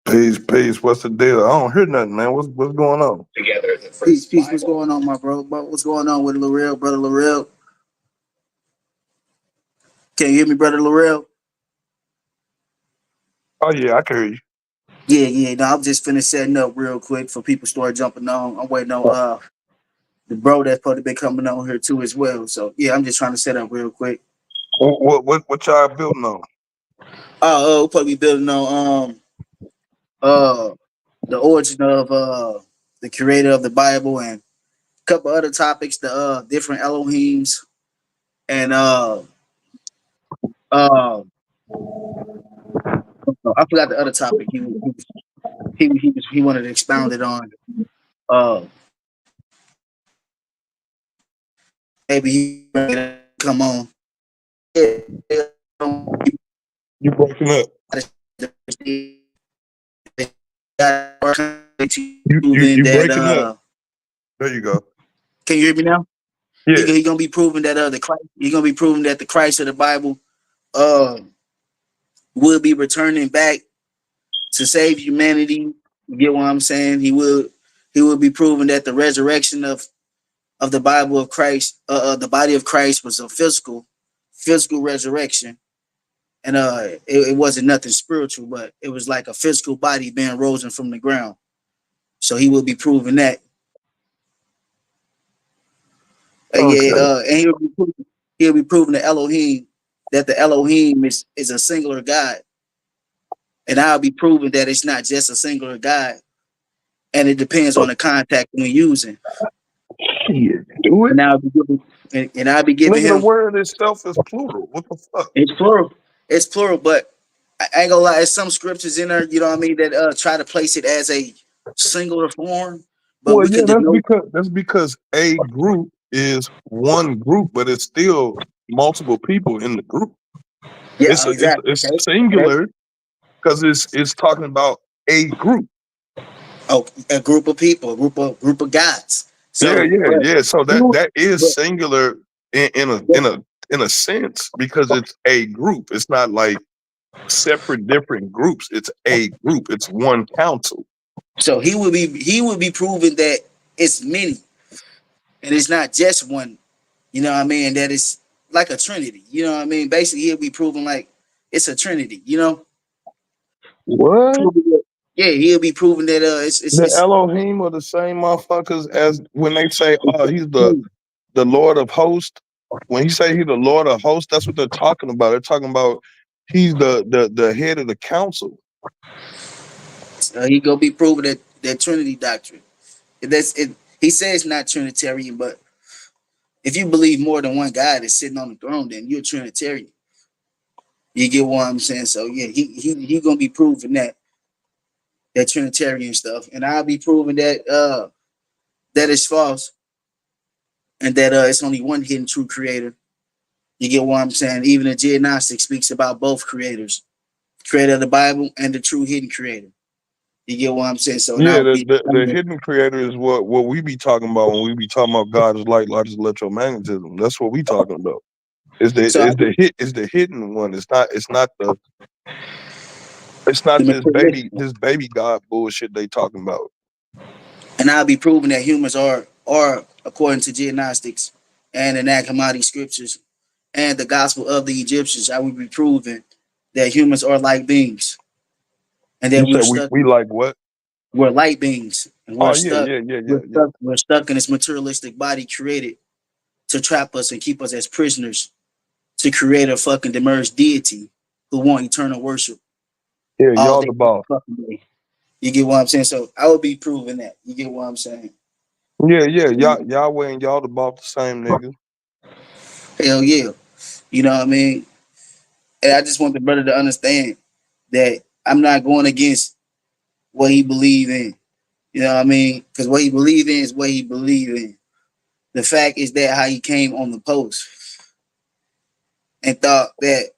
Peace, peace. What's the deal? I don't hear nothing, man. What's going on? Together. Peace, peace. What's going on, my bro? What's going on with Laurel, brother Laurel? Can you hear me, brother Laurel? Oh yeah, I can hear you. Yeah, yeah. No, I'm just finna setting up real quick for people start jumping on. I'm waiting on the bro that's supposed to be coming on here too as well. So yeah, I'm just trying to set up real quick. What y'all building on? We'll probably be building on uh the origin of the creator of the Bible and a couple other topics, the different Elohims and uh I forgot the other topic he wanted to expound it on. Uh, maybe he come on. You breaking up? You That breaking up? There you go. can you hear me now? Yeah. He gonna be proving that the Christ. He gonna be proving that the Christ of the Bible uh will be returning back to save humanity. You get what I'm saying? He will be proving that the resurrection of the Bible of Christ, the body of Christ was a physical resurrection, and it wasn't nothing spiritual, but it was like a physical body being risen from the ground. So he will be proving that. Yeah, Okay. and he'll be proving the Elohim that the Elohim is a singular God, and I'll be proving that it's not just a singular God, and it depends on the contact we're using. Shit, do it. And I'll be giving, and I'll be giving Nigga, the him. word itself is plural. What the fuck? It's plural. It's plural, but I ain't gonna lie. There's some scriptures in there, you know what I mean, that try to place it as a singular form, but Well, we yeah, could denote. that's because a group is one group, but it's still multiple people in the group. Yeah, exactly. It's Okay. Okay. singular because it's talking about a group. Oh, a group of people, a group of gods. Yeah, So, yeah, yeah. So but, that is but singular yeah. in a sense because it's a group. It's not like separate different groups. It's a group. It's one council. So he would be proving that it's many and it's not just one. You know what I mean? That it's like a trinity. You know what I mean? Basically, he'll be proving like it's a trinity. You know? What? Yeah, he'll be proving that The it's Elohim are the same motherfuckers as when they say, "Oh, he's the Lord of hosts." When he say he's the Lord of hosts, that's what they're talking about. They're talking about he's the head of the council. he gonna be proving that Trinity doctrine. That's it. He says not Trinitarian, but if you believe more than one God is sitting on the throne, then you're Trinitarian. You get what I'm saying? So yeah, he gonna be proving that Trinitarian stuff, and I'll be proving that is false, and that it's only one hidden true creator. You get what I'm saying? Even the Geognostic speaks about both creators, creator of the Bible and the true hidden creator. You get what I'm saying? So Yeah, now be the hidden creator is what we be talking about when we be talking about God's light is electromagnetism. That's what we talking about. so I get Is the hidden one. It's the not materialistic, this baby God bullshit they talking about. and I'll be proving that humans are according to Geognostics and the Nag Hammadi scriptures and the gospel of the Egyptians. I will be proving that humans are light beings and You that said we like what? we're light beings and Oh yeah, yeah, yeah, yeah, yeah. we're stuck in this materialistic body created to trap us and keep us as prisoners to create a fucking demerged deity who want eternal worship Yeah, all y'all day the boss. fucking day. You get what I'm saying? So I will be proving that. You get what I'm saying? Yeah, yeah, Yahweh and y'all the boss the same nigga. Hell yeah. You know what I mean? And I just want the brother to understand that I'm not going against what he believe in. You know what I mean? Because what he believe in is what he believe in. The fact is that how he came on the post and thought that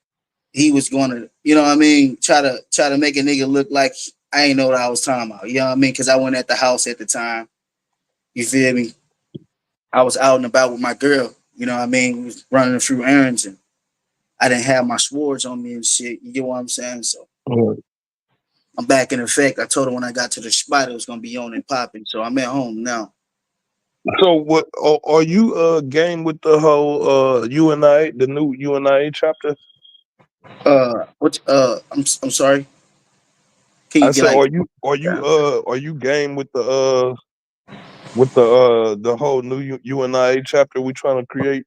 he was gonna, you know what I mean, try to make a nigga look like I ain't know what I was talking about. You know what I mean? Because I wasn't at the house at the time. You feel me? I was out and about with my girl. You know what I mean? We was running a few errands and I didn't have my swords on me and shit. You get what I'm saying? So Mhm. I'm back in effect. I told her when I got to the spot it was gonna be on and popping. So I'm at home now. So what are you game with the whole UNI, the new UNI chapter? I'm sorry. Can you I get said, like are you game with the whole new UNI chapter we trying to create?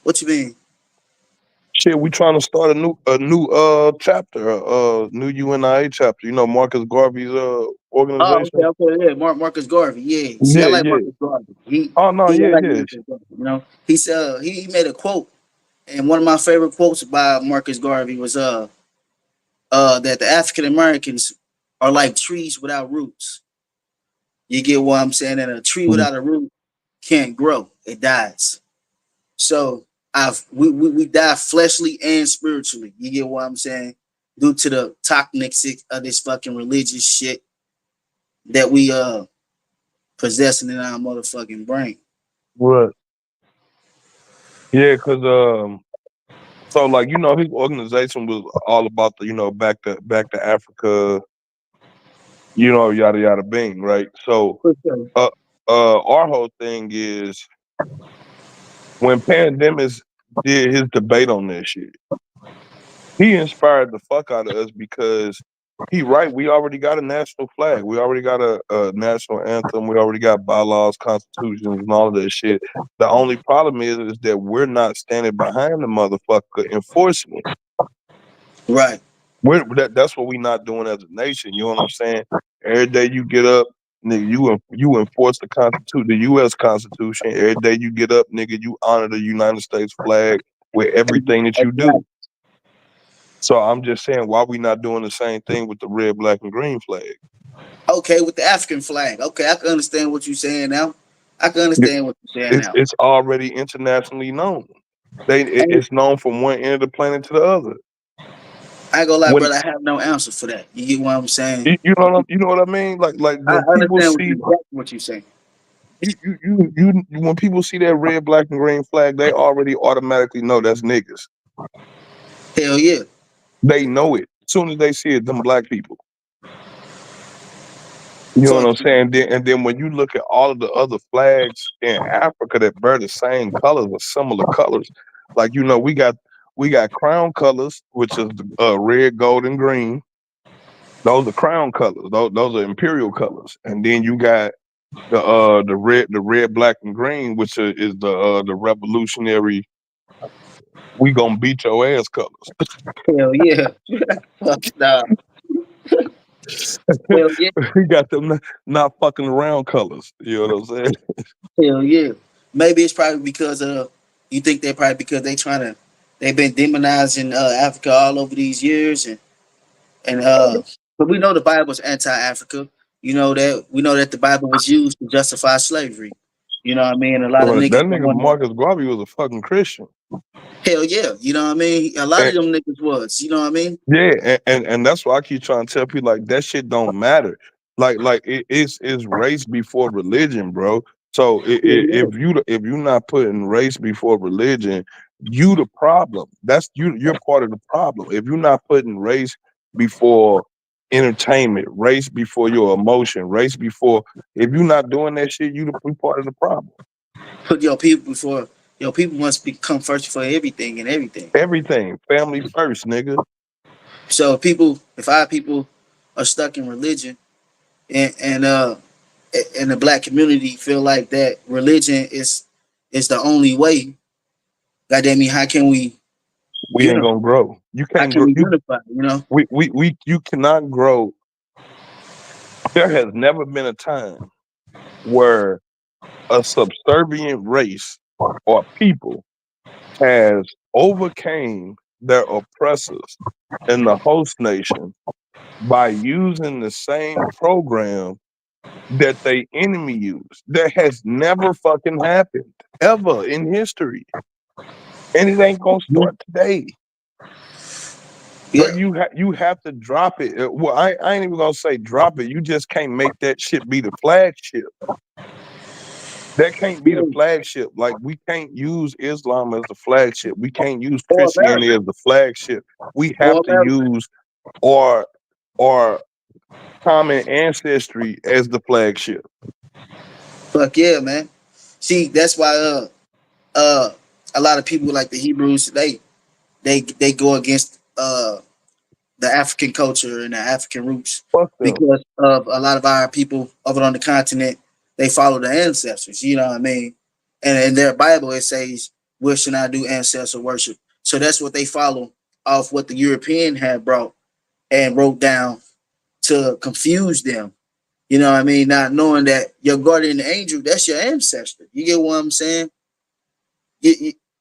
what you mean? Shit, we trying to start a new chapter, new UNI chapter. You know, Marcus Garvey's Oh, organization. okay, yeah. Marcus Garvey. Yeah. See, I Yeah, like yeah. Marcus Garvey. He Oh no, he I yeah, like yeah. Marcus Garvey, you know. He made a quote, and one of my favorite quotes by Marcus Garvey was that the African Americans are like trees without roots. You get what I'm saying? And a tree Mhm. without a root can't grow. It dies. So we die fleshly and spiritually. You get what I'm saying? Due to the toxic of this fucking religious shit that we possessing in our motherfucking brain. Right. Yeah, cause so like you know his organization was all about the back to Africa, yada yada bing, right? So For sure. uh our whole thing is when pandemics did his debate on that shit, he inspired the fuck out of us because he right, we already got a national flag, we already got a national anthem, we already got bylaws, constitutions, and all of that shit. The only problem is that we're not standing behind the motherfucker enforcing it. Right. That's what we not doing as a nation. You know what I'm saying? Every day you get up, nigga, you enforce the Constitution, the U.S. Constitution. Every day you get up, nigga, you honor the United States flag with everything that you do. Exactly. So I'm just saying, why we not doing the same thing with the red, black, and green flag? Okay, with the African flag. Okay, I can understand what you're saying now. I can It- understand what you're saying It's now. it's already internationally known. And It's known from one end of the planet to the other. I ain't gonna lie, When brother, I have no answer for that. You get what I'm saying? you know what I mean? Like I when people understand see what you're saying. when people see that red, black, and green flag, they already automatically know that's niggas. Hell yeah. They know it. As soon as they see it, them black people. You know what Fuck I'm you. saying? And then when you look at all of the other flags in Africa that bear the same colors or similar colors, like we got crown colors, which is the, red, gold, and green. Those are crown colors. Those are imperial colors. And then you got the red, black, and green, which is the revolutionary. We gonna beat your ass colors. Hell yeah. Fuck nah. Hell yeah. We got them not fucking around colors. You know what I'm saying? Hell yeah. Maybe it's probably because you think they're probably because they've been demonizing Africa all over these years and but we know the Bible's anti-Africa. We know that the Bible was used to justify slavery. You know what I mean? A lot of But niggas that don't nigga want to. Marcus Garvey was a fucking Christian. Hell yeah. You know what I mean? A lot of And, them niggas was. You know what I mean? yeah, and that's why I keep trying to tell people like that shit don't matter. It's race before religion, bro. So Hell yeah. if you not putting race before religion, you the problem. That's you're part of the problem. If you're not putting race before entertainment, race before your emotion, race before if you're not doing that shit, you part of the problem. Put your people before your people must become first for everything and everything. Everything, family first, nigga. So if our people are stuck in religion and and the black community feel like that religion is the only way. Goddamn me, how can we We ain't unify? gonna grow. You How can't can grow. we unify? You know? You cannot grow. There has never been a time where a subservient race or people has overcame their oppressors in the host nation by using the same program that they enemy used. That has never fucking happened ever in history, and it ain't gonna start today. Bro, Yeah. you have to drop it. Well, I ain't even gonna say drop it. You just can't make that shit be the flagship. That can't be the Yeah. flagship. Like we can't use Islam as the flagship. We can't use Or Christianity America. as the flagship. We have Or to America. use or or common ancestry as the flagship. Fuck yeah, man. See, that's why uh a lot of people like the Hebrews, they go against the African culture and the African roots Fuck them. because of a lot of our people over on the continent. They follow the ancestors. You know what I mean? And in their Bible, it says, "We should not do ancestor worship." So that's what they follow off what the European had brought and wrote down to confuse them. You know what I mean? Not knowing that your guardian angel, that's your ancestor. You get what I'm saying?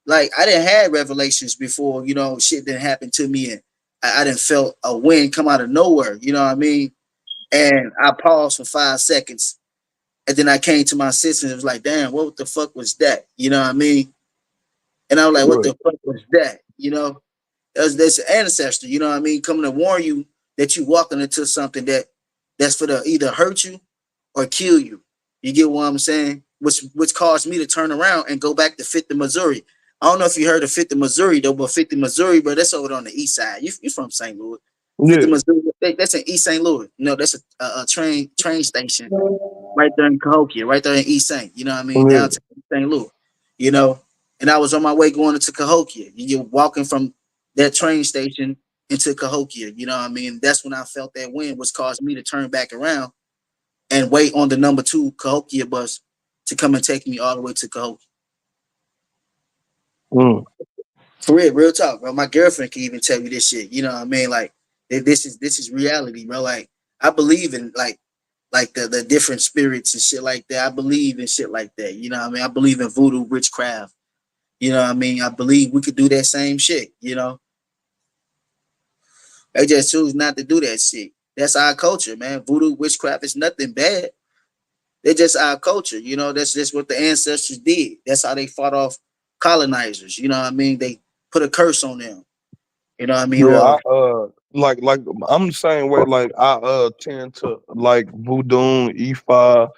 Like I didn't have revelations before, shit didn't happen to me, and I didn't felt a wind come out of nowhere, you know what I mean? And I paused for 5 seconds, and then I came to my senses. It was like, damn, what the fuck was that? You know what I mean? And I was like, what Right. the fuck was that? That's an ancestor, you know what I mean, coming to warn you that you walking into something that's for to either hurt you or kill you. You get what I'm saying? Which caused me to turn around and go back to 50 Missouri. I don't know if you heard of 50 Missouri though, but 50 Missouri, bro, that's over on the east side. You from St. Louis. 50 Yeah. Missouri, that's in East St. Louis. That's a train station right there in Cahokia, right there in East St. You know what I mean? Yeah. Downtown St. Louis. You know, and I was on my way going into Cahokia. You're walking from that train station into Cahokia. You know what I mean? That's when I felt that wind, which caused me to turn back around and wait on the number 2 Cahokia bus to come and take me all the way to Cahokia. Mm. For real talk, bro. My girlfriend can even tell me this shit. You know what I mean? Like this is reality, bro. Like I believe in like the different spirits and shit like that. I believe in shit like that. You know what I mean? I believe in voodoo witchcraft. You know what I mean? I believe we could do that same shit. They just choose not to do that shit. That's our culture, man. Voodoo witchcraft is nothing bad. They're just our culture. That's just what the ancestors did. That's how they fought off colonizers. You know what I mean? They put a curse on them. You know what I mean? Yeah, Or like I'm the same way. Like I tend to like voodoo, Ifa,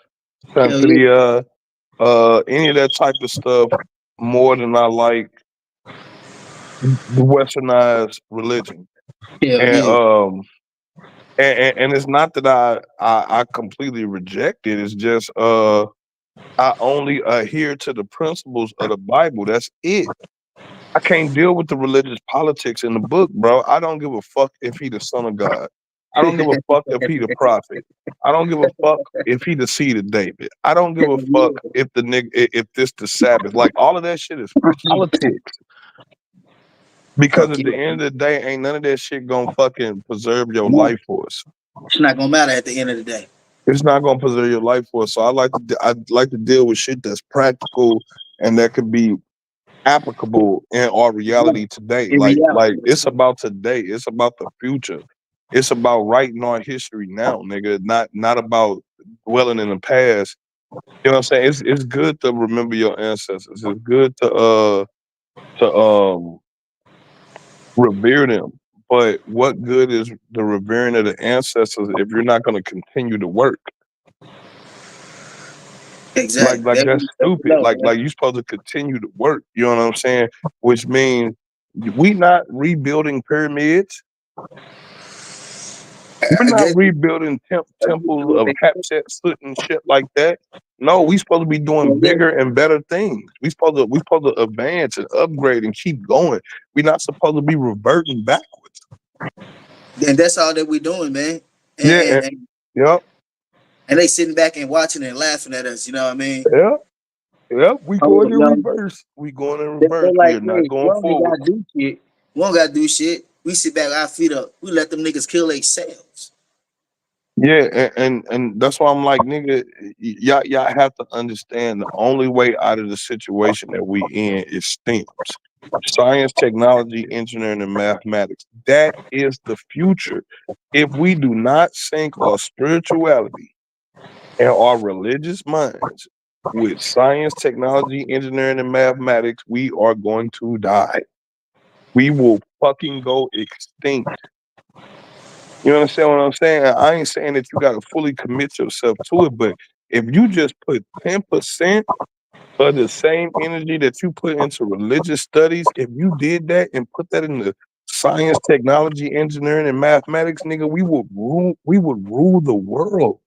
hell yeah, Santeria, any of that type of stuff more than I like the westernized religion. hell And yeah. and it's not that I completely reject it. It's just I only adhere to the principles of the Bible. That's it. I can't deal with the religious politics in the book, bro. I don't give a fuck if he the son of God. I don't give a fuck if he the prophet. I don't give a fuck if he the seed of David. I don't give a Hell fuck yeah. if the nigga if this the Sabbath. Like all of that shit is politics. Because Fuck at yeah. the end of the day, ain't none of that shit gonna fucking preserve your life force. It's not gonna matter at the end of the day. It's not gonna preserve your life force. So I like to deal with shit that's practical and that could be applicable in our Right. reality today. In Like reality. it's about today. It's about the future. It's about writing our history now, nigga. Not about dwelling in the past. You know what I'm saying? It's good to remember your ancestors. It's good to revere them. But what good is the revering of the ancestors if you're not going to continue to work? Exactly. Like that's There we stupid. go, man. Like you supposed to continue to work. You know what I'm saying? Which means we not rebuilding pyramids. We're I not guess rebuilding temples of Hatshepsut and shit like that. No, we supposed to be doing yeah. bigger and better things. We supposed to advance and upgrade and keep going. We're not supposed to be reverting backwards. And that's all that we're doing, man. And, Yeah, and, and, yep, and they sitting back and watching and laughing at us. You know what I mean? yep, yep. We Oh, going in reverse. We going in they're reverse. We like, are not hey, we going don't even forward. gotta do shit. We don't gotta do shit. We sit back, our feet up. We let them niggas kill themselves. Yeah, and that's why I'm like, nigga, y'all have to understand the only way out of the situation that we in is STEMs. Science, technology, engineering, and mathematics. That is the future. If we do not sync our spirituality and our religious minds with science, technology, engineering, and mathematics, we are going to die. We will fucking go extinct. You understand what I'm saying? I ain't saying that you got to fully commit yourself to it, but if you just put 10% of the same energy that you put into religious studies, if you did that and put that into science, technology, engineering, and mathematics, nigga, we would rule the world.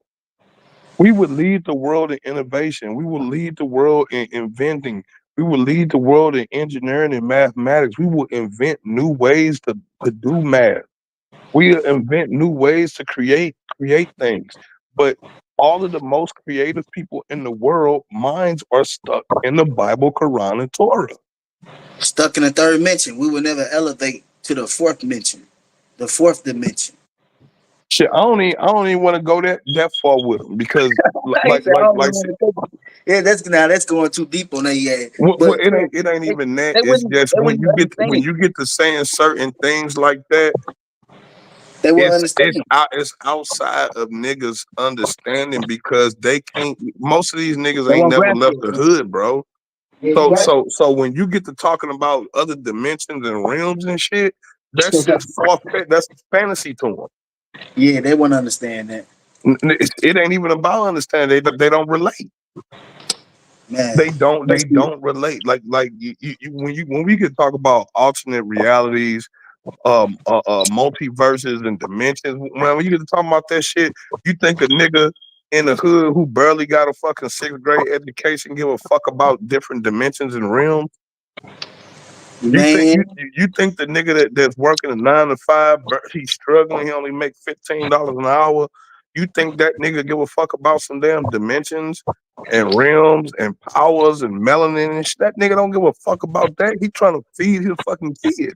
We would lead the world in innovation. We would lead the world in inventing. We would lead the world in engineering and mathematics. We would invent new ways to do math. We invent new ways to create things. But all of the most creative people in the world, minds are stuck in the Bible, Quran, and Torah. Stuck in the third mention. We will never elevate to the fourth mention, the fourth dimension. Shit, I don't even want to go that far with them because He like said, I like don't like even want to take it. Yeah, that's going too deep on that. Yeah, well, but it ain't true, it ain't they, even that. they It's wouldn't just they wouldn't when understand. you get to saying certain things like that, They wouldn't it's understand. out it's outside of niggas understanding because they can't. Most of these niggas They ain't won't never grasp left it. the hood, bro. Yeah, you're So right. so so when you get to talking about other dimensions and realms and shit, that shit's far fetched. That's fantasy to them. Yeah, they wouldn't understand that. It ain't even about understanding. They don't relate. Man, They don't relate. Like when we could talk about alternate realities, multiverses and dimensions. When you get to talking about that shit, you think a nigga in the hood who barely got a fucking sixth grade education give a fuck about different dimensions and realms? You think man, you think the nigga that's working a 9 to 5, he's struggling, he only make $15 an hour. You think that nigga give a fuck about some damn dimensions and realms and powers and melanin and shit? That nigga don't give a fuck about that. He trying to feed his fucking kid.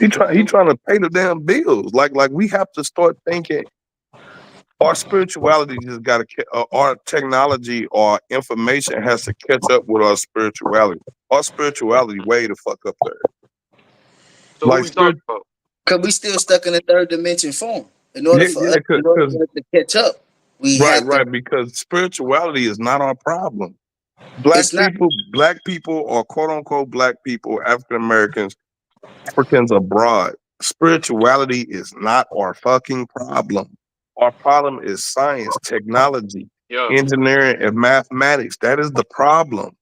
He trying to pay the damn bills. Like we have to start thinking our spirituality just got to our technology or information has to catch up with our spirituality. Our spirituality way the fuck up there. So who Like we talking spirit, about? cause we still stuck in the third dimension form. yeah, yeah, In order because for us to catch up, we right, have to. right, because spirituality is not our problem. Black It's not. people, black people, or quote unquote black people, African Americans, Africans abroad. Spirituality is not our fucking problem. Our problem is science, technology, Yeah. engineering, and mathematics. That is the problem.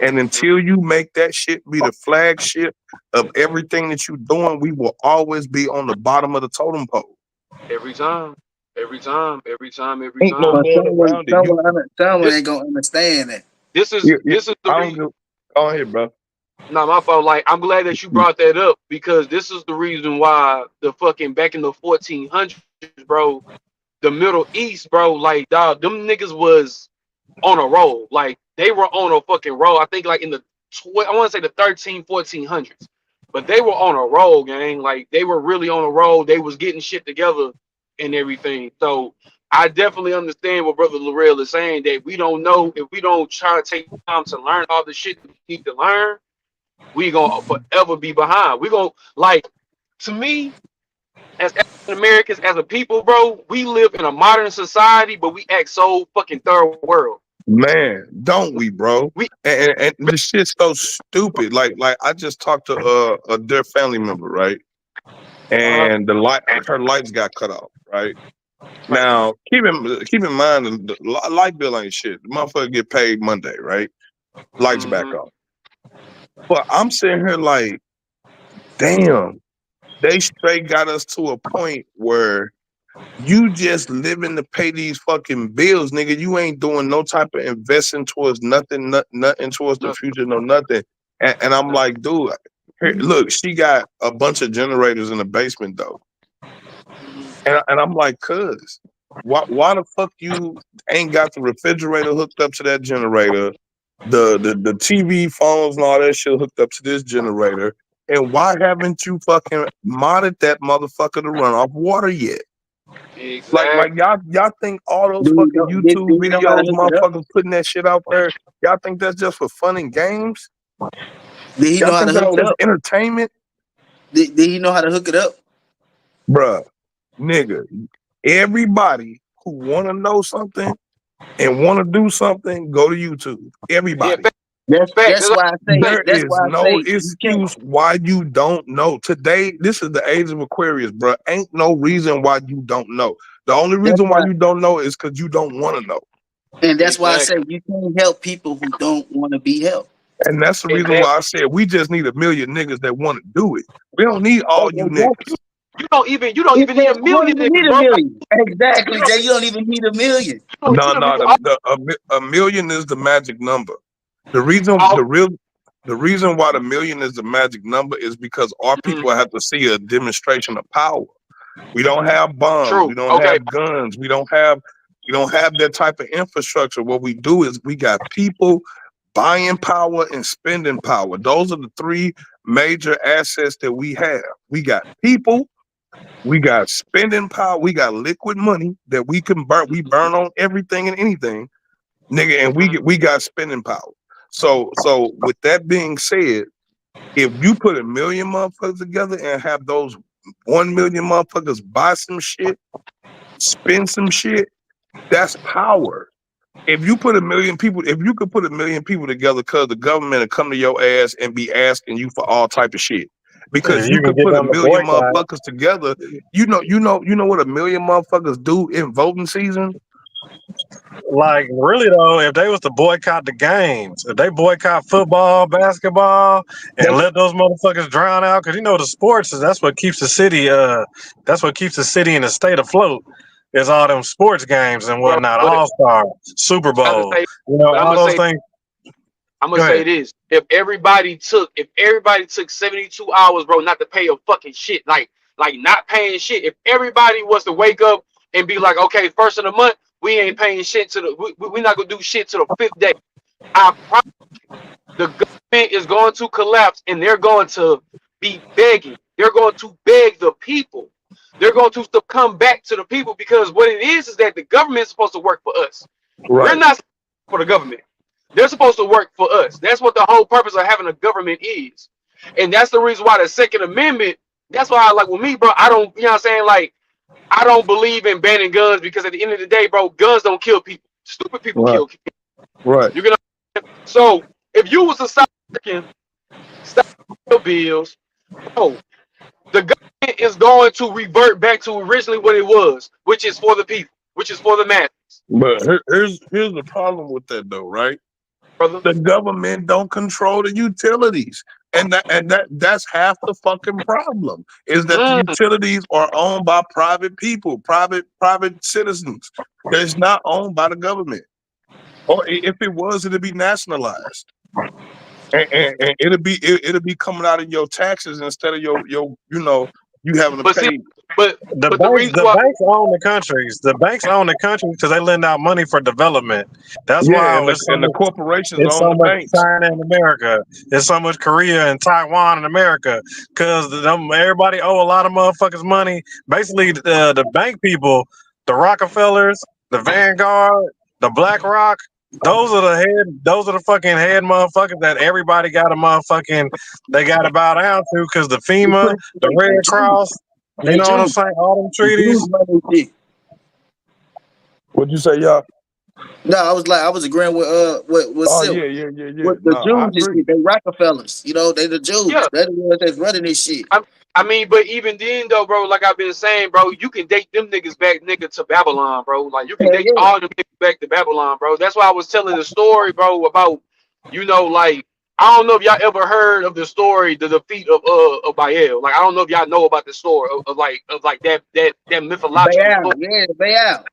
And hmm until you make that shit be the flagship of everything that you're doing, we will always be on the bottom of the totem pole. Every time. Every time. Every time. Every Ain't no time. But going around it. someone This ain't gonna understand that. this is You this is the I don't reason. go. Go ahead, bro. Not my fault. Like I'm glad that you brought that up because this is the reason why the fucking back in the 1400s, bro, the Middle East, bro, like dog, them niggas was on a roll. Like they were on a fucking roll. I think like in the I want to say the 1400s. But they were on a roll, gang. Like they were really on a roll. They was getting shit together and everything. So I definitely understand what Brother Laurel is saying that we don't know if we don't try to take time to learn all the shit that we need to learn, we gonna forever be behind. We gonna like to me as African Americans as a people, bro. We live in a modern society, but we act so fucking third world. Man, don't we, bro? We And this shit's so stupid. Like I just talked to a dear family member, right? uh And her lights got cut off, right? right. Now, keep in mind the light bill ain't shit. The motherfucker get paid Monday, right? Lights back hmm on. But I'm sitting here like, damn, they straight got us to a point where you just living to pay these fucking bills, nigga. You ain't doing no type of investing towards nothing, nothing towards the Nothing, future, no nothing. And I'm nothing. like, dude, here, look, she got a bunch of generators in the basement though. hmm And I'm like, cuz, why the fuck you ain't got the refrigerator hooked up to that generator, the TV phones and all that shit hooked up to this generator, and why haven't you fucking modded that motherfucker to run off water yet? Like Exactly. y'all think all those fucking Do YouTube he know how to videos, hook it up? motherfuckers putting that shit out there, y'all think that's just for fun and games? Did he Y'all know how to think hook that's it just up? entertainment? Did he know how to hook it up? Bruh, nigga, everybody who wanna know something and wanna do something, go to YouTube. Yeah, Everybody. facts. That's That's what why I I say. say. There is no excuse why you don't know. Today, this is the age of Aquarius, bruh. Ain't no reason why you don't know. The only That's reason why why, you don't know is because you don't want to know. and that's why I say Exactly. you can't help people who don't want to be helped. And that's the And reason that why I said we just need a million niggas that want to do it. We don't need all you niggas. Exactly. you don't He even need said a you don't million even need niggas, a bro. million. You Exactly, don't Jay. You don't even need a million. No, you don't no, need a million is the magic number. The reason, all the reason why the million is the magic number is because our mm, people have to see a demonstration of power. We don't have bombs. true. We don't Okay. have guns. We don't have that type of infrastructure. What we do is we got people buying power and spending power. Those are the three major assets that we have. We got people, we got spending power, we got liquid money that we can burn. We burn on everything and anything, nigga, and Mhm. we got spending power. So with that being said, if you put a million motherfuckers together and have those 1 million motherfuckers buy some shit, spend some shit, that's power. If you put a million people, if you could put a million people together, cause the government will come to your ass and be asking you for all type of shit. Because If you you can could get put a them to million boycott, motherfuckers together, you know what a million motherfuckers do in voting season? like really though, if they was to boycott the games, if they boycott football, basketball, and They let those motherfuckers drown out, because you know the sports is that's what keeps the city, that's what keeps the city and the state afloat. Is all them sports games and Bro, whatnot, but All Star, Super I'm gonna Bowl, say you know, but all those things. I'm gonna Go say ahead. this. If everybody took 72 hours, bro, not to pay a fucking shit, like not paying shit. If everybody was to wake up and be like, okay, first of the month, we ain't paying shit to we not gonna do shit to the fifth day. I promise the government is going to collapse and they're going to be begging. They're going to beg the people. They're going to come back to the people because what it is that the government is supposed to work for us. We're right, not for the government. They're supposed to work for us. That's what the whole purpose of having a government is. And that's the reason why the Second Amendment, that's why I like with me, bro, I don't, you know what I'm saying? Like, I don't believe in banning guns because at the end of the day, bro, guns don't kill people. Stupid people right, kill people. right. You know? So if you was to stop your bills, bro, the government is going to revert back to originally what it was, which is for the people, which is for the masses, But here's the problem with that though, right? brother. The government don't control the utilities. That's half the fucking problem is that the Mm. utilities are owned by private people, private citizens. It's not owned by the government. Or if it was, it'd be nationalized. And it'll be coming out of your taxes instead of your you having to But see, pay. but The but the banks, reason the why, banks own the countries. The banks own the countries because they lend out money for development. That's Yeah, why and it's so the much. corporations It's own so the much banks. China in America. It's so much Korea and Taiwan in America because everybody owe a lot of motherfuckers money. Basically, the bank people, the Rockefellers, the Vanguard, the BlackRock. Those are the fucking head motherfuckers that everybody got a motherfucking. They got to bow down to because the They FEMA, put the Red Cross. You they know what I'm Jews. saying? All them The Jews treaties. run this shit. What'd you say, y'all? No, I was agreeing with Oh Silk. yeah, yeah, yeah, yeah. With the No, I Jews and agree. shit, they Rockefellers. You know, they the yeah, Jews. They're the ones that's running this shit. I mean, but even then though, bro, like I've been saying, bro, you can date them niggas back, nigga, to Babylon, bro. Like you can Hell date yeah. all them niggas back to Babylon, bro. That's why I was telling the story, bro, about like I don't know if y'all ever heard of the story, the defeat of Baal. Like I don't know if y'all know about the story of like that Bay mythological out. story. Yeah, Bay out.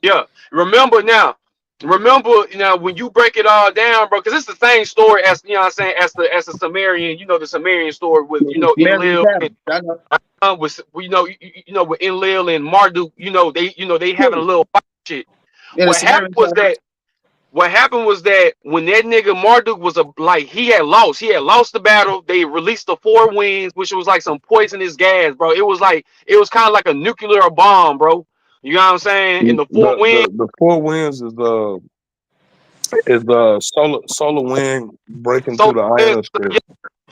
Yeah. Remember now. Remember when you break it all down, bro, because it's the same story as what I'm saying, as the Sumerian, the Sumerian story with Yeah, Samaritan Enlil and tablets. I know. with with Enlil and Marduk, they having a Yeah, little fight shit. yeah, the What happened Samaritan was that tablets. when that nigga Marduk was he had lost the battle. They released the four winds, which was like some poisonous gas, bro. It was kind of like a nuclear bomb, bro. You know what I'm saying? In the four winds. The four winds is solar wind breaking through So the ionosphere. yeah,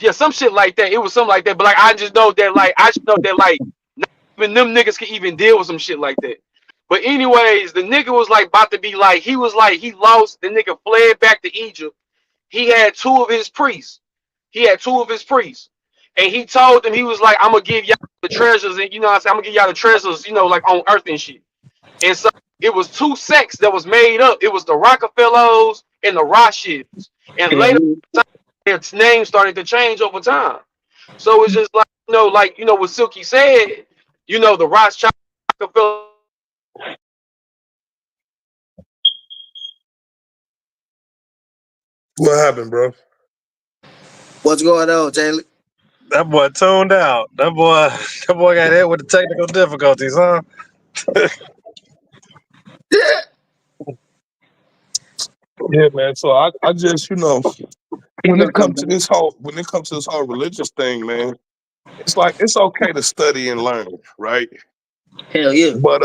yeah, some shit like that. It was something like that. But like I just know that like not even them niggas can even deal with some shit like that. But anyways, the nigga was like about to be like he lost. The nigga fled back to Egypt. He had two of his priests. He had two of his priests. And he told them he was like, I'm gonna give y'all the treasures and what I'm saying, I'm gonna give y'all the treasures, like on earth and shit. And so it was two sects that was made up. It was the Rockefellers and the Rothschilds. And Yeah, later their name started to change over time. So it's just like what Silky said. The Rothschild Rockefeller What happened, bro? What's going on, Jalen? That boy tuned out. That boy got hit with the technical difficulties, huh? Yeah, man. So I just, He when gonna it come comes to back. this whole religious thing, man, it's like it's okay to study and learn, right? Hell yeah. But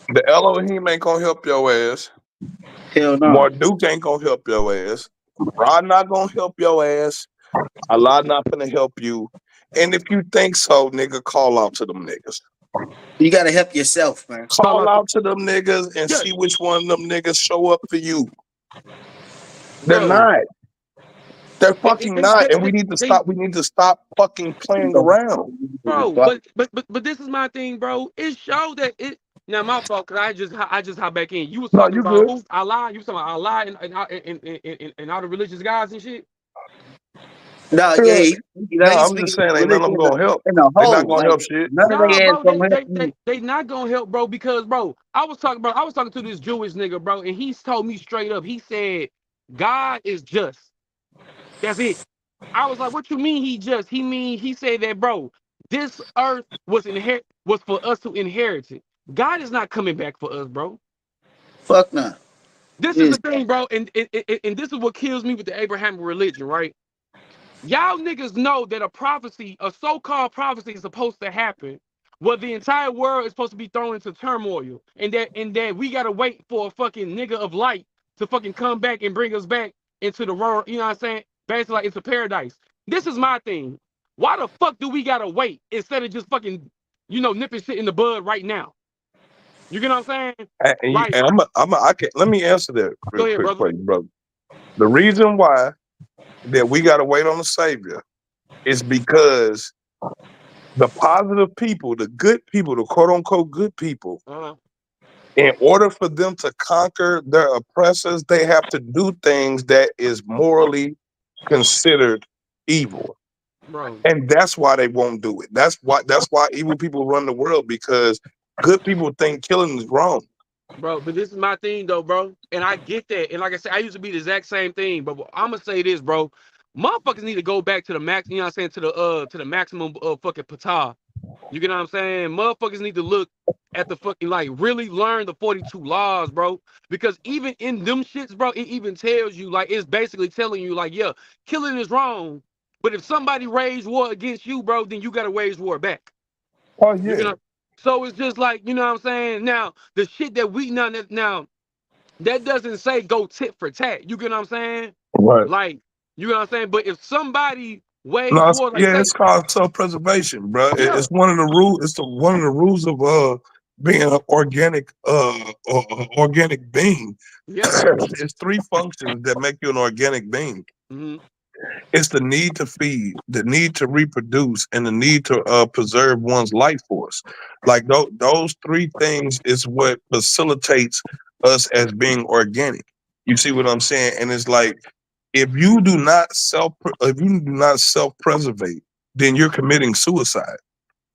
the Elohim ain't gonna help your ass. Hell no. Marduk ain't gonna help your ass. Rod not gonna help your ass. Allah not gonna help you. And if you think so, nigga, call out to them niggas. You gotta help yourself, man. call Call out. out to them niggas and Yeah, see which one of them niggas show up for you. They're bro. not. They're They, fucking they, not. they, And they, we need to they stop. We need to stop fucking playing around. bro. But this is my thing, bro. It showed that it. Now my fault, cause I just hop back in. You was No, talking you about good. who Allah. You was talking about Allah and all the religious guys and shit. No, yeah, Yeah. No, he's I'm just speaking saying, ain't none of religion them gonna help. in a They not whole. gonna Like help shit. none of Nah, their ass bro, gonna help you. they not gonna help, bro, because bro, I was talking to this Jewish nigga, bro, and he's told me straight up. He said, God is just. That's it. I was like, what you mean he just? He said that, bro, this earth was for us to inherit it. God is not coming back for us, bro. Fuck no. This is Yes. the thing, bro, and this is what kills me with the Abrahamic religion, right? Y'all niggas know that a so-called prophecy is supposed to happen where the entire world is supposed to be thrown into turmoil. And that we gotta wait for a fucking nigga of light to fucking come back and bring us back into the world, you know what I'm saying? Basically like into paradise. This is my thing. Why the fuck do we gotta wait instead of just fucking, nipping shit in the bud right now? You get what I'm saying? Like, I can let me answer that go real ahead, quick brother. for you, brother. The reason why that we gotta wait on the Savior is because the positive people, the good people, the quote unquote good people, Uh-huh. in order for them to conquer their oppressors, they have to do things that is morally considered evil. Bro. And that's why they won't do it. That's why evil people run the world, because good people think killing is wrong. Bro, but this is my thing though, bro. And I get that. And like I said, I used to be the exact same thing. But I'm gonna say this, bro. Motherfuckers need to go back to the max, you know what I'm saying, to the maximum fucking patah. You get what I'm saying? Motherfuckers need to look at the fucking like really learn the 42 laws, bro. Because even in them shits, bro, it even tells you, like, it's basically telling you, like, yeah, killing is wrong. But if somebody wage war against you, bro, then you gotta wage war back. Oh You yeah. know, so it's just like, you know what I'm saying? Now, the shit that we now that doesn't say go tit for tat. You get what I'm saying? Right. Like, you know what I'm saying? But if somebody wage No, war, like say, it's called self-preservation, bro. yeah, It's one of the rules. It's one of the rules of being an organic being. yeah. It's three functions that make you an organic being. Hmm. It's the need to feed, the need to reproduce, and the need to preserve one's life force. Like those three things is what facilitates us as being organic. You see what I'm saying? And it's like, if you do not self preservate, then you're committing suicide.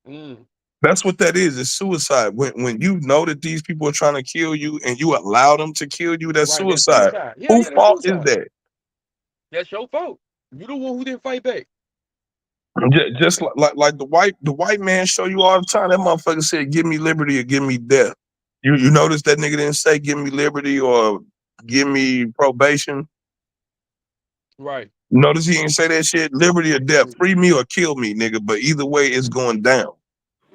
Mm. That's what that is. It's suicide. When you know that these people are trying to kill you and you allow them to kill you, that's Right, that's suicide. suicide. Yeah, Who yeah, that's fault is suicide. that? That's your fault. You the one who didn't fight back. Just like the white man show you all the time. That motherfucker said, "Give me liberty or give me death." You notice that nigga didn't say, "Give me liberty" or "Give me probation." Right. Notice he didn't say that shit. Liberty or death, free me or kill me, nigga. But either way, it's going down.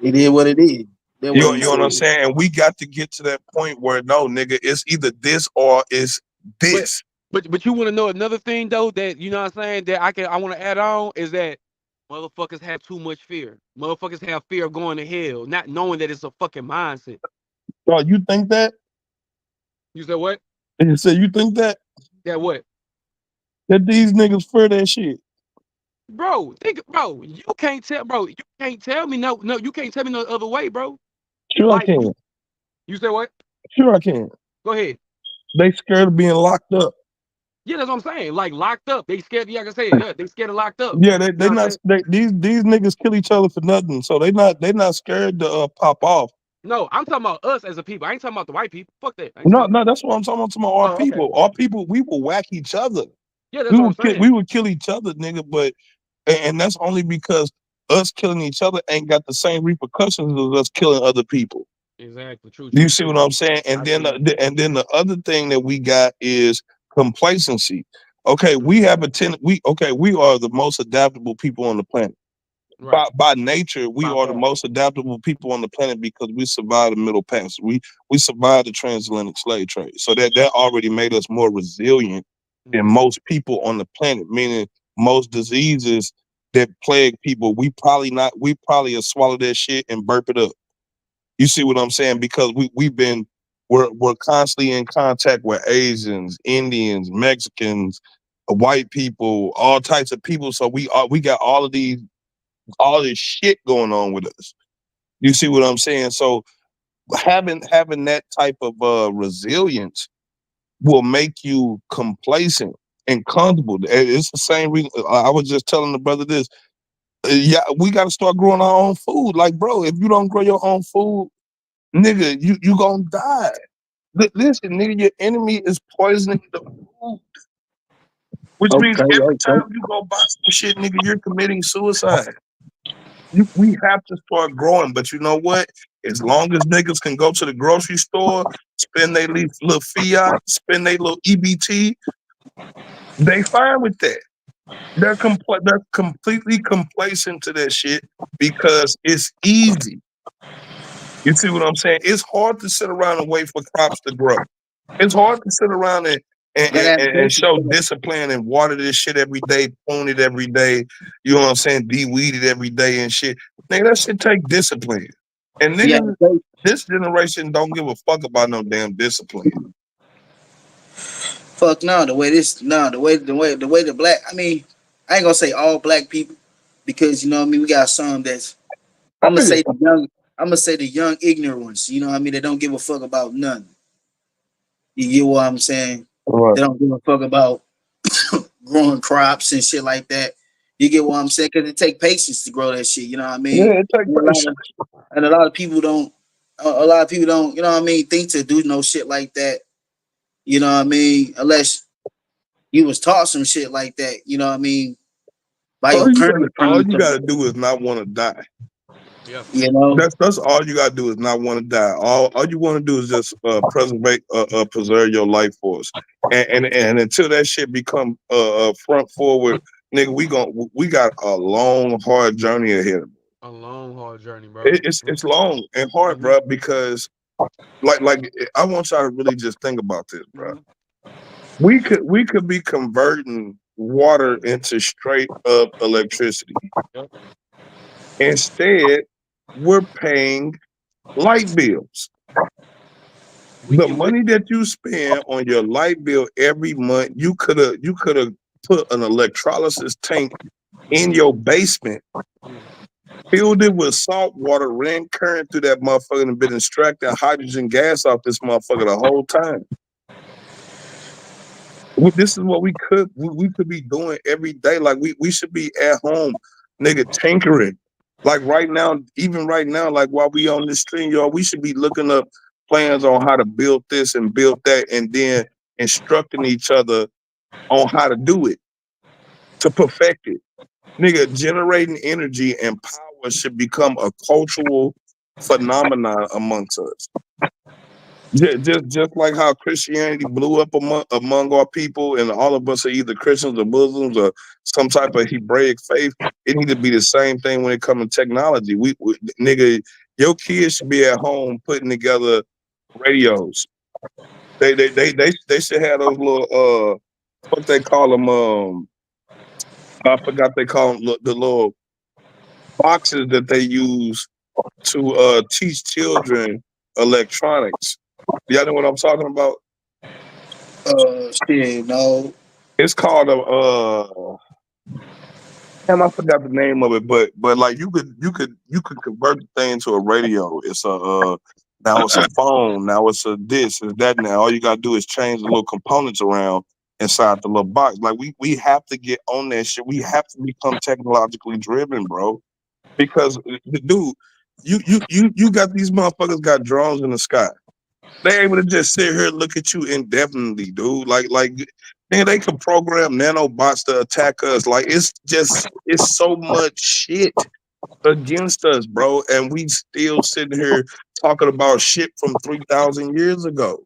It is what it is. That's what he You know what I'm said. saying? And we got to get to that point where no, nigga, it's either this or it's But this. but you want to know another thing though that you know what I'm saying that I want to add on is that motherfuckers have too much fear. Motherfuckers have fear of going to hell, not knowing that it's a fucking mindset. Oh, you think that? You said what? And you say you think That what? that these niggas fear that shit? Bro, you can't tell me no, you can't tell me no other way, bro. Sure I Like can. you said what? Sure I can. Go ahead. They scared of being locked up. Yeah, that's what I'm saying. Like locked up. They scared. Like I said, yeah, they scared of locked up. Yeah, You they know what I'm not saying? these niggas kill each other for nothing, so they not scared to pop off. No, I'm talking about us as a people. I ain't talking about the white people. Fuck that. I ain't No, talking about no, that's what I'm talking about. Talking about our that. Oh, okay. people. Our people, we will whack each other. Yeah, that's what I'm We saying. would kill each other, nigga. But and that's only because us killing each other ain't got the same repercussions as us killing other people. Exactly. True, Do you true, see true. what I'm saying? I see it. And then the other thing that we got is complacency. Okay, we have a we are the most adaptable people on the planet. Right. By nature, we By are the far. most adaptable people on the planet because we survived the Middle Passage. We survived the transatlantic slave trade. So that already made us more resilient than Mm-hmm. most people on the planet, meaning most diseases that plague people, we probably have swallowed that shit and burp it up. You see what I'm saying? Because we're constantly in contact with Asians, Indians, Mexicans, white people, all types of people. So we got all this shit going on with us. You see what I'm saying? So having that type of resilience will make you complacent and comfortable. It's the same reason I was just telling the brother this. Yeah, we got to start growing our own food. Like, bro, if you don't grow your own food, nigga, you gonna die. Listen, nigga, your enemy is poisoning the food, which means Okay, every okay. time you go buy some shit, nigga, you're committing suicide. We have to start growing, but you know what? As long as niggas can go to the grocery store, spend their little fiat, spend their little EBT, they fine with that. They're completely complacent to that shit because it's easy. You see what I'm saying? It's hard to sit around and wait for crops to grow. It's hard to sit around Gotta have and patience show for that. discipline and water this shit every day, prune it every day. You know what I'm saying? De-weed it every day and shit. Nigga, that shit take discipline. And Yeah, niggas, this generation don't give a fuck about no damn discipline. fuck no. The way this, no, the way the black. I mean, I ain't gonna say all black people because you know what I mean. We got some that's. Oh I'm gonna yeah, say the young. I'm gonna say the young ignorant ones. You know what I mean? They don't give a fuck about nothing. You get what I'm saying? right. They don't give a fuck about growing crops and shit like that. You get what I'm saying? Because it take patience to grow that shit. You know what I mean? Yeah, it take And a lot patience. of and a lot of people don't. A lot of people don't. You know what I mean? Think to do no shit like that. You know what I mean? Unless you was taught some shit like that. You know what I mean? By your parents or All you something. gotta do is not want to die. Yeah. You know? That's all you gotta do is not want to die. All you want to do is just preserve your life force, and until that shit become front forward, nigga, we got a long hard journey ahead of us. A long, hard journey, bro. It's long and hard, Mm-hmm. bro, because like I want y'all to really just think about this, bro. Mm-hmm. We could be converting water into straight up electricity. Yep. Instead, we're paying light bills. We The get lit. money that you spend on your light bill every month, you could have put an electrolysis tank in your basement, Mm. filled it with salt water, ran current through that motherfucker, and been extracting hydrogen gas off this motherfucker the whole time. This is what we could be doing every day. Like we should be at home, nigga, tinkering. Like right now, even right now, like while we on this stream, y'all, we should be looking up plans on how to build this and build that, and then instructing each other on how to do it to perfect it. Nigga, generating energy and power should become a cultural phenomenon amongst us. Just like how Christianity blew up among our people, and all of us are either Christians or Muslims or some type of Hebraic faith. It need to be the same thing when it comes to technology. Nigga, your kids should be at home putting together radios. They should have those little what they call them. I forgot they call them the little boxes that they use to teach children electronics. Y'all know what I'm talking about? Shit, no. It's called a and I forgot the name of it, but like you could convert the thing to a radio. It's a now it's a phone, now it's a this, it's that now. All you gotta do is change the little components around inside the little box. Like we have to get on that shit. We have to become technologically driven, bro. Because dude, you got these motherfuckers got drones in the sky. They able to just sit here and look at you indefinitely, dude. Like man, they can program nanobots to attack us. Like it's so much shit against us, bro. And we still sitting here talking about shit from 3,000 years ago.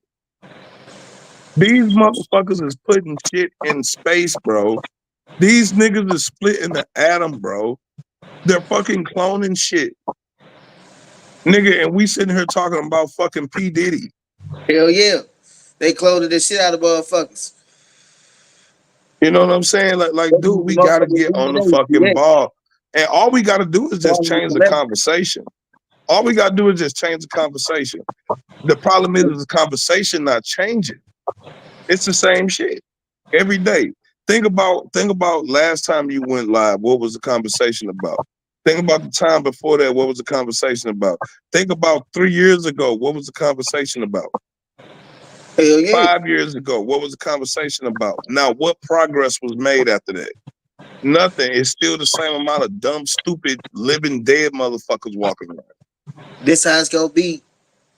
These motherfuckers is putting shit in space, bro. These niggas is splitting the atom, bro. They're fucking cloning shit. Nigga, and we sitting here talking about fucking P. Diddy. Hell yeah. They cloned the shit out of motherfuckers. You know what I'm saying? Like, dude, we gotta get on the fucking ball. And all we gotta do is just change the conversation. All we gotta do is just change the conversation. The problem is the conversation not changing. It's the same shit every day. Think about last time you went live. What was the conversation about? Think about the time before that. What was the conversation about? Think about 3 years ago. What was the conversation about? Hell yeah. 5 years ago. What was the conversation about? Now, what progress was made after that? Nothing. It's still the same amount of dumb, stupid, living dead motherfuckers walking around. This how it's gonna be,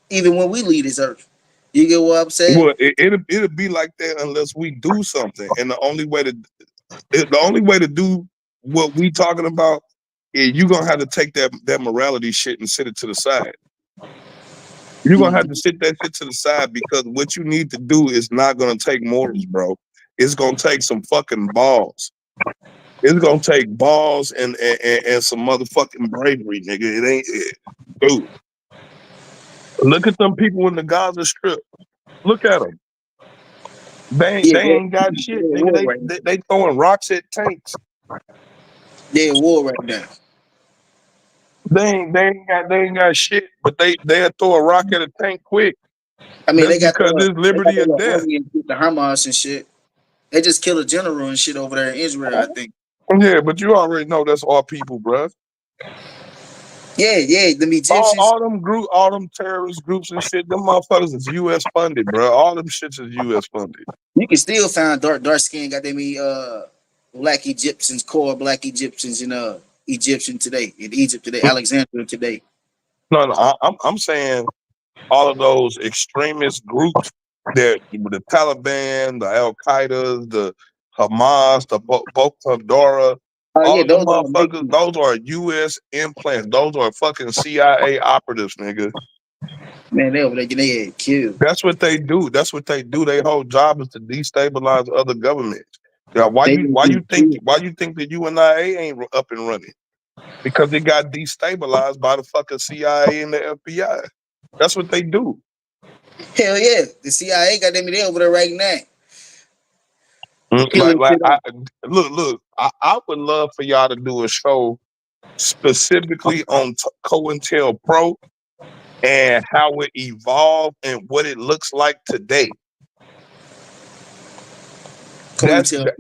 even when we leave this earth. You get what I'm saying? Well, it'll be like that unless we do something. And the only way to do what we talking about is you're gonna have to take that morality shit and sit it to the side. You're gonna have to sit that shit to the side because what you need to do is not gonna take morals, bro. It's gonna take some fucking balls. It's gonna take balls and some motherfucking bravery, nigga. It ain't dude. Look at them people in the Gaza Strip. Look at them. They ain't got shit, nigga. They throwing rocks at tanks. They're at war right now. They ain't got shit, but they'll throw a rock at a tank quick. I mean, That's because it's liberty or death. The Hamas and shit. They just killed a general and shit over there in Israel, I think. Yeah, but you already know that's all people, bruh. Yeah, them Egyptians. All them terrorist groups and shit, them motherfuckers is U.S. funded, bro. All them shits is U.S. funded. You can still find dark skin, got them black Egyptians, core black Egyptians in Egyptian today, in Egypt today, Alexandria today. No, I'm saying all of those extremist groups that the Taliban, the Al Qaeda, the Hamas, the Boko Haram, all of them motherfuckers, those are U.S. implants. Those are fucking CIA operatives, nigga. Man, they over there getting their head killed. That's what they do. Their whole job is to destabilize other governments. Yeah, why you think the UNIA ain't up and running? Because it got destabilized by the fucking CIA and the FBI. That's what they do. Hell yeah, the CIA got them there over there right now. Look, I would love for y'all to do a show specifically on COINTELPRO and how it evolved and what it looks like today. You understand?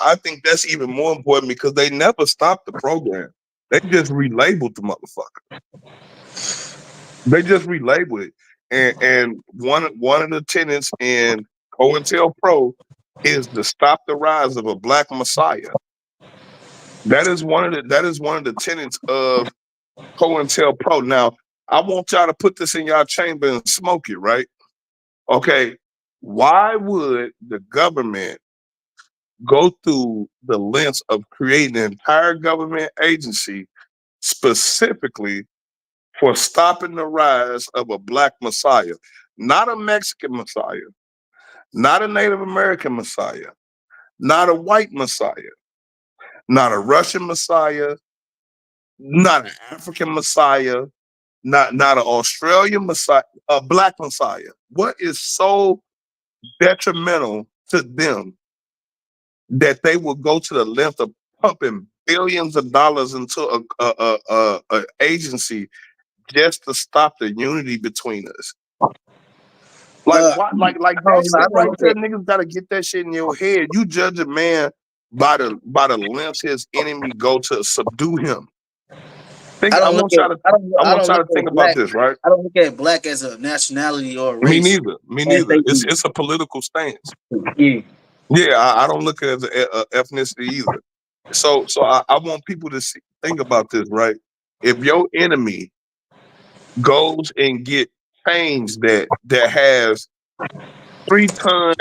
I think that's even more important because they never stopped the program. They just relabeled the motherfucker. They just relabeled it. And one of the tenets in COINTELPRO is to stop the rise of a black messiah. That is one of the tenets of COINTELPRO. Now, I want y'all to put this in y'all chamber and smoke it, right? Okay. Why would the government go through the lengths of creating an entire government agency specifically for stopping the rise of a black messiah? Not a Mexican messiah, not a Native American messiah, not a white messiah, not a Russian messiah, not an African messiah, not an Australian messiah, a black messiah. What is so detrimental to them that they will go to the length of pumping billions of dollars into a agency just to stop the unity between us? Like what? Like that shit right there, niggas gotta get that shit in your head. You judge a man by the lengths his enemy go to subdue him. Think I I don't look want at y'all to I don't I I want don't y'all look to think at about black. this, right? I don't look at black as a nationality or a Me race neither. Me as neither. they It's do. it's a political stance. Yeah. Yeah, I don't look at it as a ethnicity either. So I want people to think about this, right? If your enemy goes and get chains that has 3-ton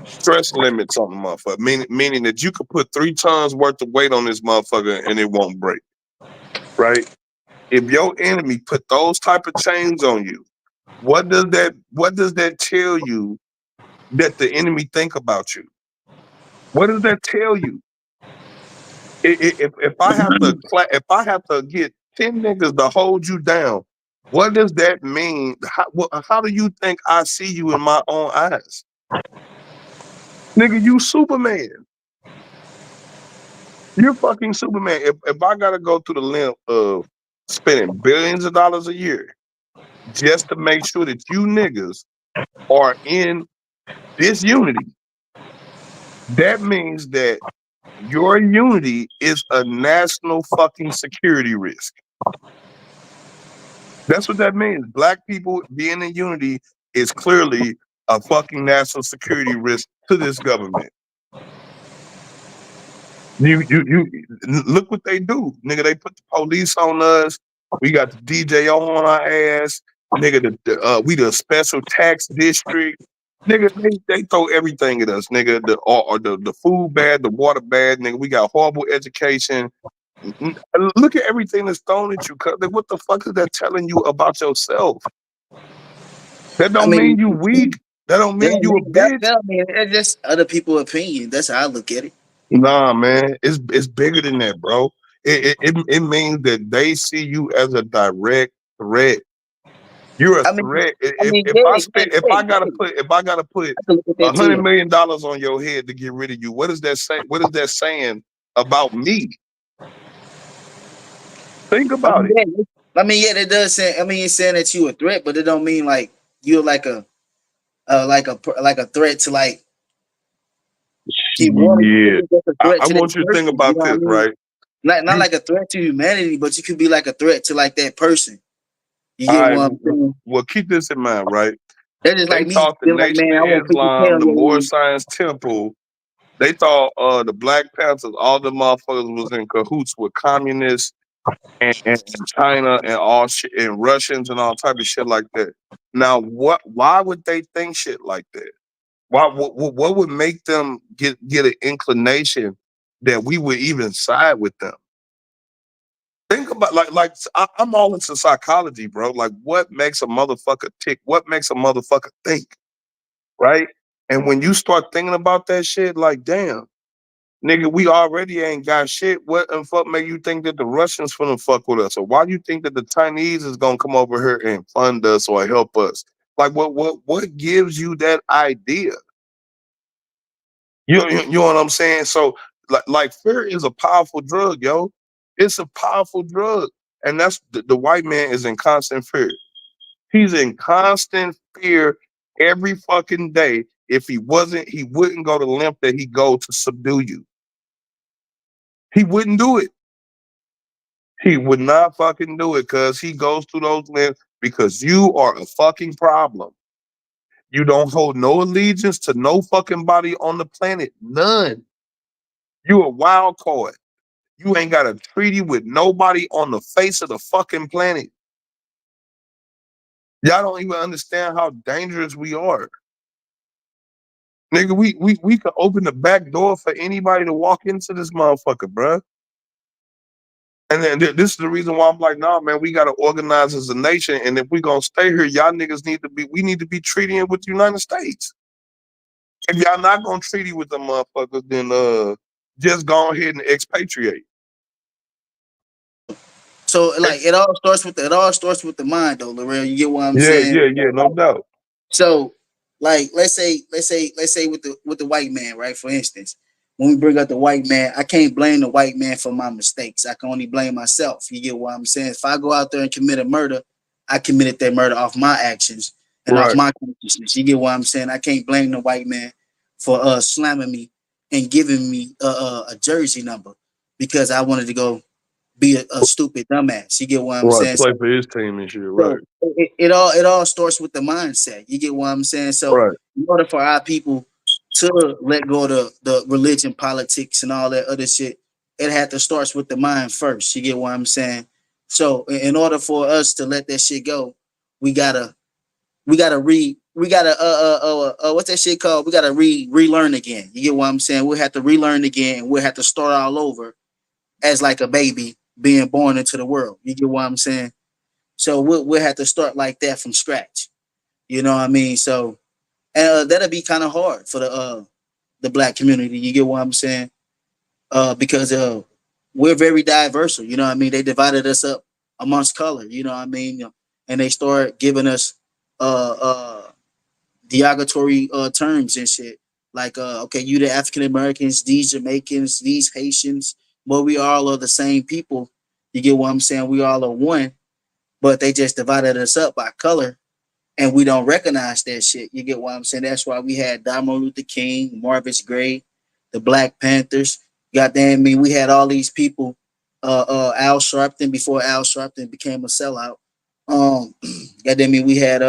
stress limits on the motherfucker, meaning that you could put 3 tons worth of weight on this motherfucker and it won't break, right? If your enemy put those type of chains on you, what does that tell you that the enemy think about you? What does that tell you? If I have to if I have to get 10 niggas to hold you down, what does that mean? How do you think I see you in my own eyes, nigga? You Superman. You're fucking Superman. If I gotta go through the length of spending billions of dollars a year just to make sure that you niggas are in this unity, that means that your unity is a national fucking security risk. That's what that means. Black people being in unity is clearly a fucking national security risk to this government. You look what they do, nigga. They put the police on us. We got the DJO on our ass, nigga. We the special tax district, nigga. They throw everything at us, nigga. Or the food bad, the water bad, nigga. We got horrible education. Look at everything that's thrown at you. What the fuck is that telling you about yourself? That I don't mean, mean you weak. That don't they mean don't you a mean that. bitch. That don't mean it's just other people's opinion. That's how I look at it. Nah, man, it's bigger than that, bro. It means that they see you as a direct threat. You're a I mean, threat. If yeah, I yeah, spend yeah, yeah. if I gotta put I can look at that $100 too. million on your head to get rid of you, what does that say? What is that saying about me? Think I about mean, it. yeah, yeah, that does say. I mean, it's saying that you a threat, but it don't mean like you're like like a threat to like humanity. You could Yeah, be just a threat I to that want you to think person. You about know what I this, mean? right? Not You, like a threat to humanity, but you could be like a threat to like that person. You all get right. what I'm saying? Well, keep this in mind, right? That's just They like me taught the being like, Nation man, of I want people to Islam, tell the Moorish you. Science Temple. They thought the Black Panthers, all the motherfuckers was in cahoots with communists and China and all shit and Russians and all type of shit like that. Now, why would they think shit like that? What would make them get an inclination that we would even side with them? Think about I'm all into psychology, bro. Like, what makes a motherfucker tick? What makes a motherfucker think? Right? And when you start thinking about that shit, like, damn, nigga, we already ain't got shit. What the fuck make you think that the Russians finna fuck with us? Or why do you think that the Chinese is gonna come over here and fund us or help us? Like, what gives you that idea? You know what I'm saying? So, like fear is a powerful drug, yo. It's a powerful drug, and that's the white man is in constant fear. He's in constant fear every fucking day. If he wasn't, he wouldn't go to the length that he go to subdue you. He wouldn't do it. He would not fucking do it because he goes through those lengths because you are a fucking problem. You don't hold no allegiance to no fucking body on the planet. None. You a wild card. You ain't got a treaty with nobody on the face of the fucking planet. Y'all don't even understand how dangerous we are. Nigga, we could open the back door for anybody to walk into this motherfucker, bruh. And then this is the reason why I'm like, nah, man, we gotta organize as a nation. And if we gonna stay here, y'all niggas we need to be treating with the United States. If y'all not gonna treaty with the motherfuckers, then just go ahead and expatriate. So like it all starts with the mind though, Lorel. You get what I'm Yeah, saying? yeah, yeah, no doubt. So, like, let's say with the white man, right? For instance, when we bring up the white man, I can't blame the white man for my mistakes. I can only blame myself. You get what I'm saying? If I go out there and commit a murder, I committed that murder off my actions and off Right. my consciousness. You get what I'm saying? I can't blame the white man for slamming me and giving me a jersey number because I wanted to go be a stupid dumbass. You get what I'm Right, saying? play So, for his team and shit. Right, so it all starts with the mindset. You get what I'm saying? So right. in order for our people to let go of the religion, politics, and all that other shit, it had to start with the mind first. You get what I'm saying? So in order for us to let that shit go, we gotta we gotta what's that shit called? We gotta relearn again. You get what I'm saying? We'll have to relearn again. We'll have to start all over as like a baby being born into the world. You get what I'm saying? So we'll have to start like that from scratch. You know what I mean? So that'll be kind of hard for the black community. You get what I'm saying? Because we're very diverse. You know what I mean? They divided us up amongst color. You know what I mean? And they start giving us uh, uh, derogatory terms and shit. Like, okay, you the African Americans, these Jamaicans, these Haitians, but we all are the same people. You get what I'm saying? We all are one, but they just divided us up by color, and we don't recognize that shit. You get what I'm saying? That's why we had Martin Luther King, Marvis Gray, the Black Panthers. Goddamn me, we had all these people. Al Sharpton before Al Sharpton became a sellout. Goddamn me, we had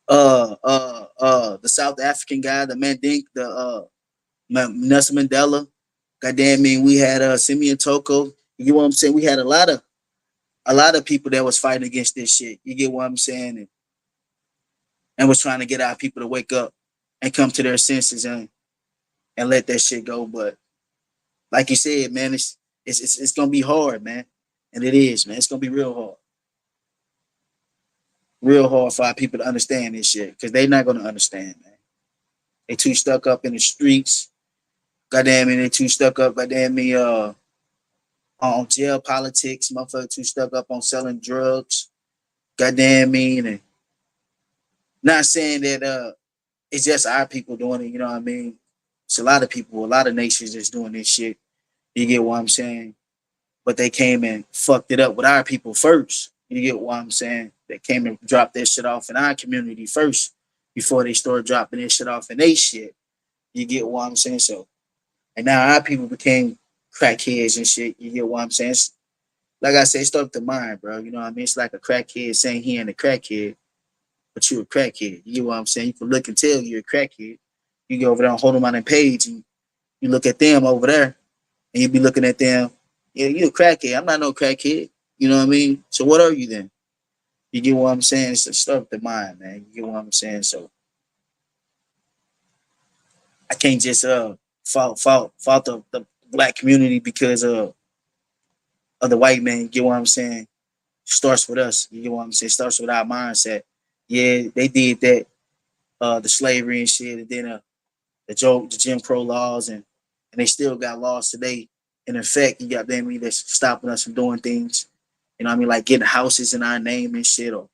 the South African guy, the Mandink, the Nelson Mandela. Goddamn me, we had Simeon Toko. You get what I'm saying? We had a lot of people that was fighting against this shit. You get what I'm saying? And was trying to get our people to wake up and come to their senses and let that shit go. But like you said, man, it's gonna be hard, man. And it is, man. It's gonna be real hard for our people to understand this shit because they're not gonna understand, man. They too stuck up in the streets. Goddamn me, they too stuck up. Goddamn me, on jail politics. Motherfucker too stuck up on selling drugs. Goddamn me, and not saying that it's just our people doing it. You know what I mean? It's a lot of people, a lot of nations that's doing this shit. You get what I'm saying? But they came and fucked it up with our people first. You get what I'm saying? They came and dropped that shit off in our community first before they started dropping that shit off in they shit. You get what I'm saying? So, and now our people became crackheads and shit. You get what I'm saying? Like I said, start with the mind, bro. You know what I mean? It's like a crackhead saying he ain't a crackhead, but you a crackhead. You get what I'm saying? You can look and tell you're a crackhead. You go over there and hold them on that page and you look at them over there and you be looking at them. Yeah, you a crackhead. I'm not no crackhead. You know what I mean? So what are you then? You get what I'm saying? It's the stuff with the mind, man. You get what I'm saying? So I can't just fault the black community because of the white man. You get what I'm saying? Starts with us. You get what I'm saying? Starts with our mindset. Yeah, they did that, the slavery and shit, and then the Jim Crow laws, and they still got laws today in effect. You got them that's stopping us from doing things. You know what I mean? Like getting houses in our name and shit, or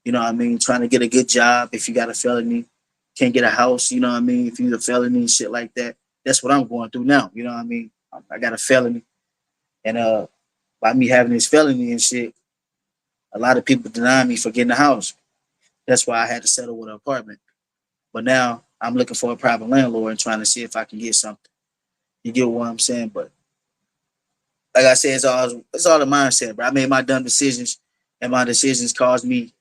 you know what I mean, trying to get a good job if you got a felony, can't get a house. You know what I mean? If you a felony and shit like that. That's what I'm going through now. You know what I mean? I got a felony, and by me having this felony and shit, a lot of people deny me for getting a house. That's why I had to settle with an apartment. But now I'm looking for a private landlord and trying to see if I can get something. You get what I'm saying? But like I said, it's all the mindset, bro. I made my dumb decisions, and my decisions caused me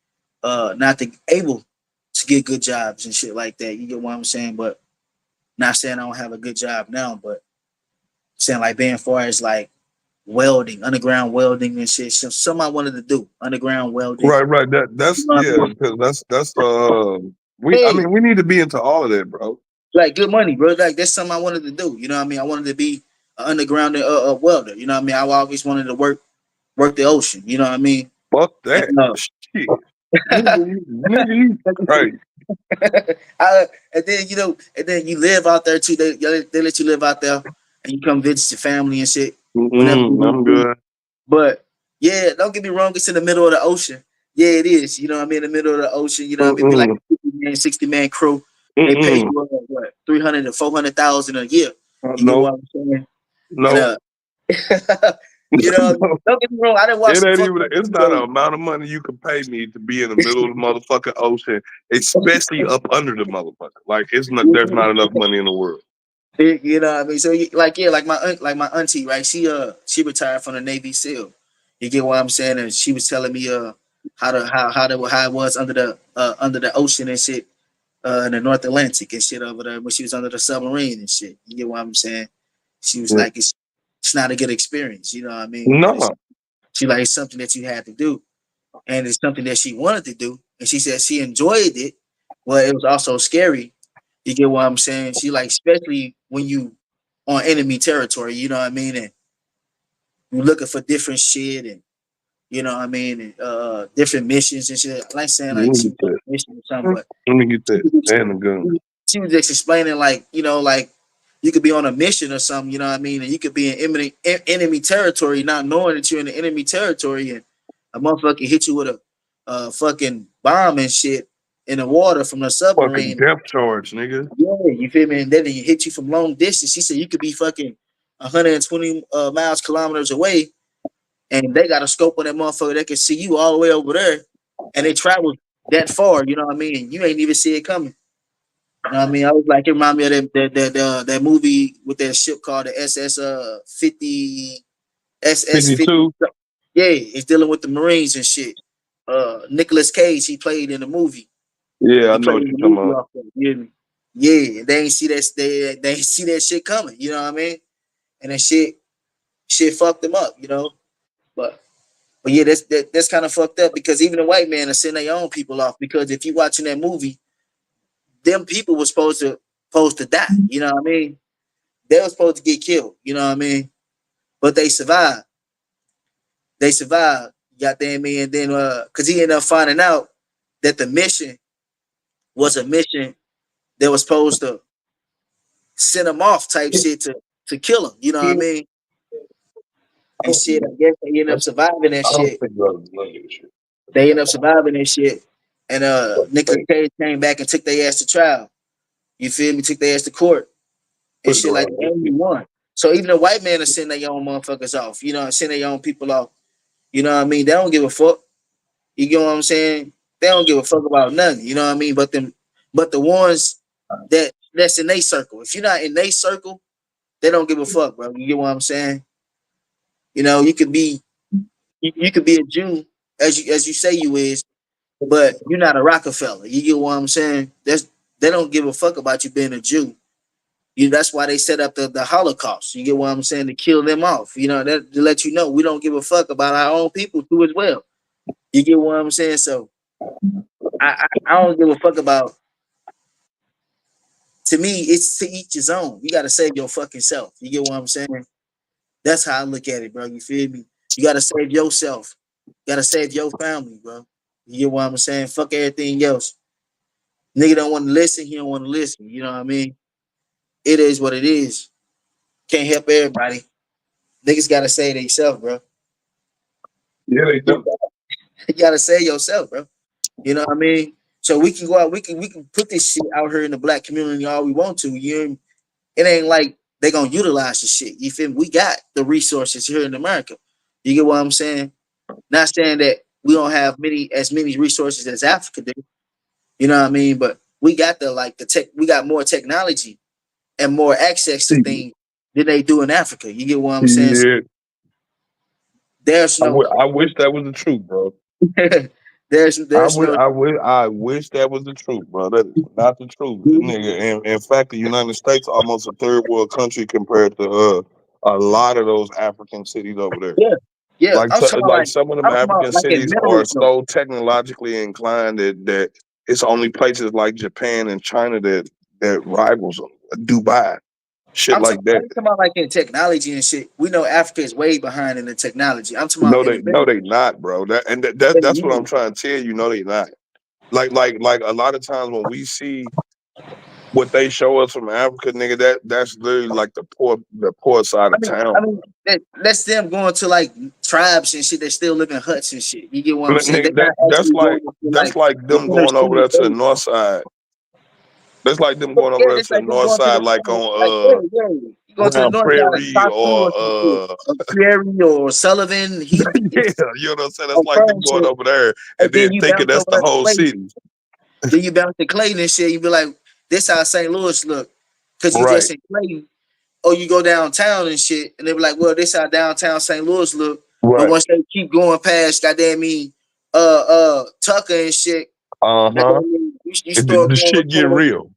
not to able to get good jobs and shit like that. You get what I'm saying? But not saying I don't have a good job now, but saying like being far as like welding, underground welding and shit. Something I wanted to do, underground welding. Right. You That's know what I yeah, mean? because that's we. I Hey, mean, we need to be into all of that, bro. like good money, bro. Like that's something I wanted to do. You know what I mean? I wanted to be an underground welder. You know what I mean? I always wanted to work the ocean. You know what I mean? Fuck And, that shit, nigga, you crazy. and then you live out there too. They let you live out there, and you come visit your family and shit whenever you want I'm to. good. But yeah, don't get me wrong. It's in the middle of the ocean. Yeah, it is. You know what I mean? In the middle of the ocean. You know what I mean? Be like Mm-mm. a 50-man, 60-man crew. They pay Mm-mm. you what 300 to 400,000 a year. You get No, what I'm saying? And no. you know, don't get me wrong. I didn't watch It some ain't fucked even. up It's not an videos. amount of money you can pay me to be in the middle of the motherfucking ocean, especially up under the motherfucker. Like it's not. There's not enough money in the world. You know what I mean? So like yeah, like my auntie, right? She retired from the Navy SEAL. You get what I'm saying? And she was telling me how it was under the ocean and shit, in the North Atlantic and shit over there when she was under the submarine and shit. You get what I'm saying? She was Yeah. like, it's not a good experience, you know what I mean? No, She like it's something that you had to do, and it's something that she wanted to do, and she said she enjoyed it, but it was also scary. You get what I'm saying? She like, especially when you on enemy territory, you know what I mean, and you looking for different shit, and you know what I mean, and different missions and shit. Like saying let like me she get was on that. a mission or something, but Let me get she that. was just, And the gun. she was just explaining like, you know, like you could be on a mission or something, you know what I mean, and you could be in enemy territory, not knowing that you're in the enemy territory, and a motherfucker hit you with a fucking bomb and shit in the water from the Fucking submarine. depth charge, nigga. Yeah, you feel me? And then he hit you from long distance. She said you could be fucking 120 miles, kilometers away, and they got a scope on that motherfucker that can see you all the way over there, and they travel that far. You know what I mean? You ain't even see it coming. You know what I mean? I was like, it reminded me of that movie with that ship called the SS 50 SS 50. 52. Yeah, it's dealing with the Marines and shit. Nicholas Cage, he played in the movie. Yeah, I He know played what in you're the talking movie about. off of it. You hear me? Yeah, they ain't see that they ain't see that shit coming. You know what I mean? And that shit fucked them up. You know, but yeah, that's kind of fucked up because even the white man are sending their own people off because if you watching that movie, them people were supposed to die. You know what I mean? They were supposed to get killed. You know what I mean? But they survived. They survived. Goddamn me, and then because he ended up finding out that the mission was a mission that was supposed to send him off type shit to kill him. You know what I mean? I And don't shit, think I guess they ended up surviving that I don't shit. think you ought to blame this shit. They ended up surviving that shit. And Nicolas Cage came back and took their ass to trial. You feel me? Took their ass to court and Put it shit like around that. And he won. So even the white man is sending their own motherfuckers off, you know, sending their own people off. You know what I mean? They don't give a fuck. You get what I'm saying? They don't give a fuck about nothing. You know what I mean? But the ones that's in their circle. If you're not in their circle, they don't give a fuck, bro. You get what I'm saying? You know, you could be a Jew as you say you is, but you're not a Rockefeller. You get what I'm saying? They don't give a fuck about you being a Jew. That's why they set up the Holocaust. You get what I'm saying? To kill them off. You know, that to let you know we don't give a fuck about our own people too as well. You get what I'm saying? So I don't give a fuck about. To me, it's to each his own. You got to save your fucking self. You get what I'm saying? That's how I look at it, bro. You feel me? You got to save yourself. You got to save your family, bro. You get what I'm saying? Fuck everything else. Nigga don't want to listen. He don't want to listen. You know what I mean? It is what it is. Can't help everybody. Niggas got to save themselves, bro. Yeah, they do. You got to save yourself, bro. You know what I mean? So we can go out. We can put this shit out here in the black community all we want to. It ain't like they gonna utilize the shit. You feel me? We got the resources here in America. You get what I'm saying? Not saying that we don't have many resources as Africa do. You know what I mean? But we got the tech. We got more technology and more access to things than they do in Africa. You get what I'm saying? So Yeah, there's no I wish that was the truth, bro. there's no I wish that was the truth, bro. That is not the truth, nigga. And in fact, the United States almost a third world country compared to a lot of those African cities over there. yeah yeah. Like some of them I'm talking about African like in cities middle are though. so technologically inclined that it's only places like Japan and China that rivals them. Dubai, shit like I that. ain't talking about like in technology and shit. We know Africa is way behind in the technology. I'm talking about No, in they the middle. not, bro. That's what I'm trying to tell you. No, they not. Like a lot of times when we see what they show us from Africa, nigga, that's literally like the poor side I of mean, I town. mean that's them going to like tribes and shit. They still live in huts and shit. You get what I'm But, saying? They're nigga, not actually going to that's like like the them inner going over city there to the area. north side. That's like them going over Yeah, there it's to the like them north going to side, the like like yeah, on yeah. You go to the around north side of Prairie Taku or or some shit, or Prairie or Sullivan. yeah, you know what I'm saying? That's On like them firm going shit, over there and and then then you thinking bounce that's over the there to whole Clayton. city. Then you bounce to Clayton and shit. You be like, this how St. Louis look. because you Right. just ain't playing. Or you go downtown and shit, and they be like, well, this how downtown St. Louis look. But Right. once they keep going past, goddamn me, Tucker and shit, Uh-huh. goddamn me, you The, start the going shit get towards, real.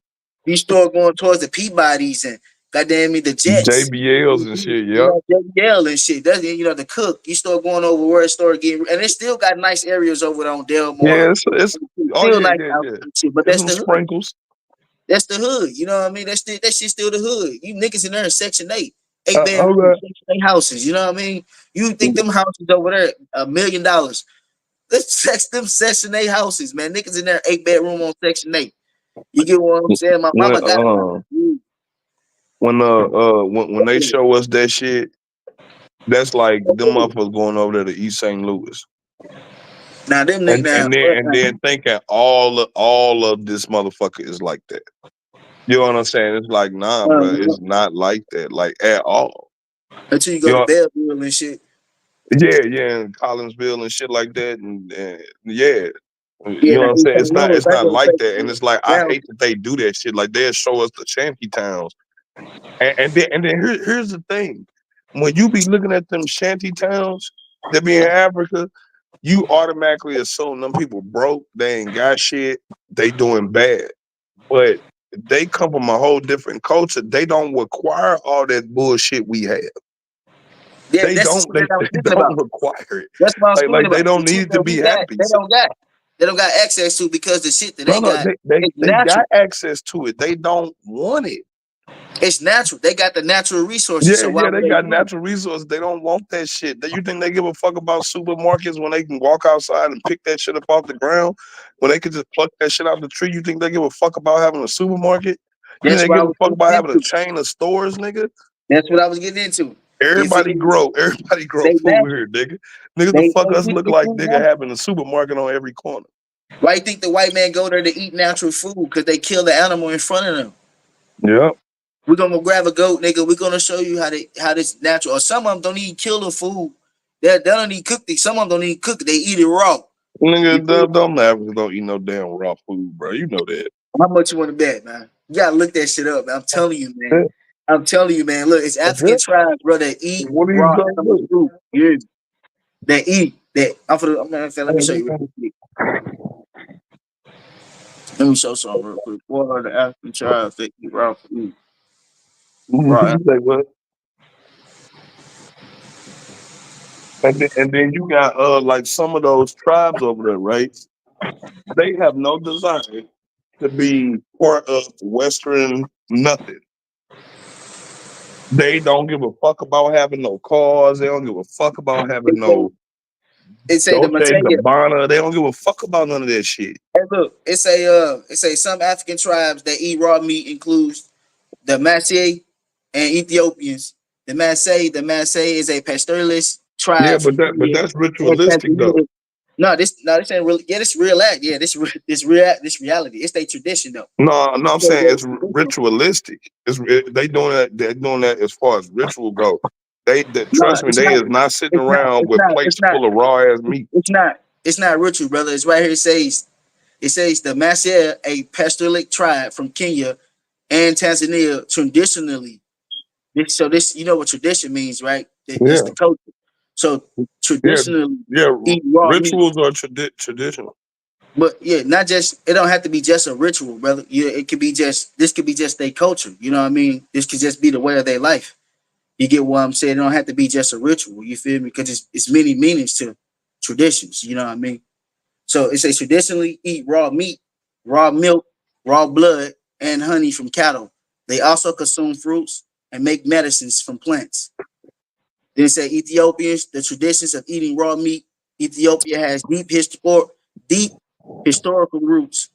you start going towards the Peabodys and goddamn me, the Jets. JBLs and shit. Yep. JBL and shit. That's the Cook. You start going over where it started getting, and it still got nice areas over there on Delmar. Yeah, it's oh Still yeah, nice yeah, out yeah. and shit, but It's that's some the hood. sprinkles. That's the hood. You know what I mean? That shit still the hood. You niggas in there in Section 8, eight Hold bedroom up. Section 8 houses. You know what I mean? You think them houses over there $1 million? Let's sex them Section 8 houses, man. Niggas in there 8 bedroom on Section 8. You get what I'm saying? My When mama got it. when they show us that shit, that's like them motherfuckers going over there to East St. Louis. Now them And niggas and then and then thinking all of this motherfucker is like that. You know what I'm saying? It's like, nah, bro, it's not like that, like at all. until you go You to know, Belleville and shit. yeah, and Collinsville and shit like that, and yeah. You Yeah, know what now I'm East saying? St. Louis, It's I ain't not gonna like say that. And it's like I now. hate that they do that shit. Like they'll show us the shanty towns. And then here's the thing. When you be looking at them shanty towns that be in Africa, you automatically assume them people broke, they ain't got shit, they doing bad. But they come from a whole different culture. They don't require all that bullshit we have. Yeah, They that's the don't shit they, that I was they speaking don't about. require it. That's what I was speaking Like they about. The don't shit need to that be we got, happy. they don't got. They don't got access to because the shit that No, they no, got they, they is they got natural. access to it. They don't want it. It's natural. They got the natural resources. Yeah, So why yeah, would they they got want it? natural resources. They don't want that shit. You think they give a fuck about supermarkets when they can walk outside and pick that shit up off the ground? When they could just pluck that shit out the tree? You think they give a fuck about having a supermarket? You think That's they what I give a was fuck getting about having a into. chain of stores, nigga? That's what I was getting into. You feel me? Everybody grow They food natural. here, nigga. Nigga, the fuck They us get look the like, food nigga, natural. having a supermarket on every corner. Why you think the white man go there to eat natural food? Because they kill the animal in front of them. Yep. We're gonna go grab a goat, nigga. We're gonna show you how this natural. Or some of them don't even kill the food. They don't even cook it. Some of them don't even cook it. They eat it raw. You Nigga, feel me? them Africans don't eat no damn raw food, bro. You know that. How much you want to bet, man? You gotta look that shit up, man. I'm telling you, man. Yeah, I'm telling you, man. Look, it's that's African it. tribes, bro, that eat What are you raw gonna animal do? food. Yeah, they eat that. Let me show you real quick. Let me show something real quick. What are the African tribes that eat raw food? Raw. You say what? And then you got like some of those tribes over there, right? They have no desire to be part of Western nothing. They don't give a fuck about having no cars. They don't give a fuck about having It say, no it say the Dolce and Matega. Gabbana. They don't give a fuck about none of that shit. Hey, look, it say some African tribes that eat raw meat includes the Maasai and Ethiopians. The Maasai is a pastoralist Yeah, tribe from but Kenya that's and ritualistic though. Tanzania. No, this ain't really. Yeah, this real act. Yeah, this reality. It's their tradition though. No, I'm It's saying their it's tradition. ritualistic. They doing that. They're doing that as far as ritual go. No, Trust me, it's they not. is not sitting It's not. around It's with not. It's plates not. full of raw ass meat. It's not. It's not ritual, brother. It's right here. It says the Maasai, a pastoralic tribe from Kenya and Tanzania, traditionally. This you know what tradition means, right? That's Yeah, the culture. So yeah, traditionally yeah. eat raw meat. Rituals are traditional. But yeah, not just it don't have to be just a ritual, brother. Yeah, it could be just this could be just their culture. You know what I mean? This could just be the way of their life. You get what I'm saying? It don't have to be just a ritual. You feel me? Because it's many meanings to traditions. You know what I mean? So it says traditionally eat raw meat, raw milk, raw blood, and honey from cattle. They also consume fruits and make medicines from plants. Then it say Ethiopians, the traditions of eating raw meat. Ethiopia has deep historical roots,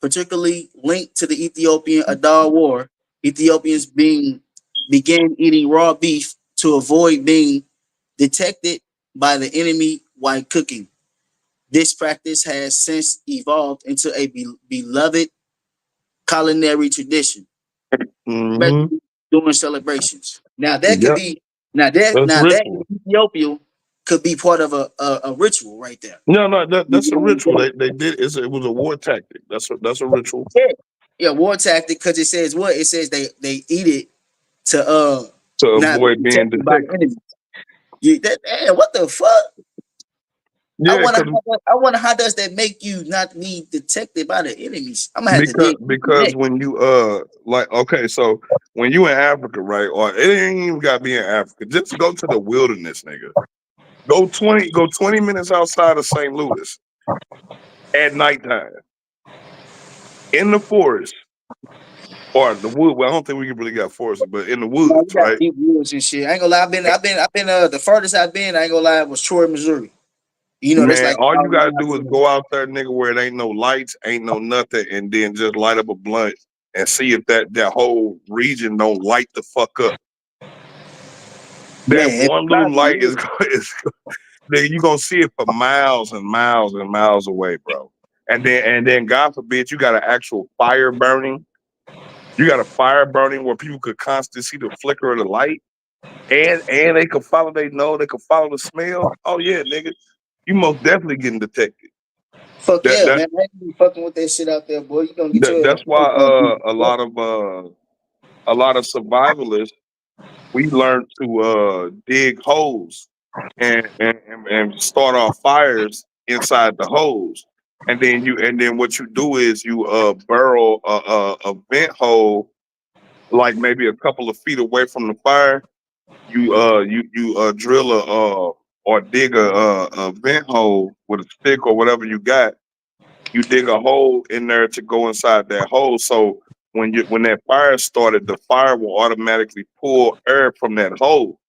particularly linked to the Ethiopian Adar War. Ethiopians began eating raw beef to avoid being detected by the enemy while cooking. This practice has since evolved into a beloved culinary tradition, Hmm. especially during celebrations. Now that could Yep, be now that in ritual. Ethiopia could be part of a ritual right there. No, You that's a know what I'm ritual. saying? They did. It was a war tactic. That's a ritual. Yeah. Yeah, war tactic, because it says what? It says they eat it to to not be avoid being detected by the detected. enemy. What the fuck? I Yeah, wonder because how does that make you not be detected by the enemies? I'm gonna have to dig into because that. when you like okay, so when you in Africa, right, or it ain't even gotta be in Africa, just go to the wilderness, nigga. Go 20 minutes outside of St. Louis at nighttime in the forest or the wood. Well, I don't think we really got forests, but in the No, we woods, got right? deep woods and shit. I ain't gonna lie. I've been. The furthest I've been, I ain't gonna lie, was Troy, Missouri. That's Man, like all you 1,000 gotta miles do is away. go out there, nigga, where it ain't no lights, ain't no nothing, and then just light up a blunt and see if that whole region don't light the fuck up. That Man, if one you little find light the is, nigga, you gonna see it for miles and miles and miles away, bro. And then God forbid you got an actual fire burning. You got a fire burning where people could constantly see the flicker of the light. And they could follow they know, they could follow the smell. Oh yeah, nigga. You most definitely getting detected. fuck That yeah, that, man. I ain't be fucking with that shit out there, boy. You gonna get your that's why beat. a lot of survivalists we learned to dig holes and start off fires inside the holes. And then what you do is you burrow a vent hole like maybe a couple of feet away from the fire. You drill or dig a vent hole with a stick or whatever you got. You dig a hole in there to go inside that hole. So when that fire started, the fire will automatically pull air from that hole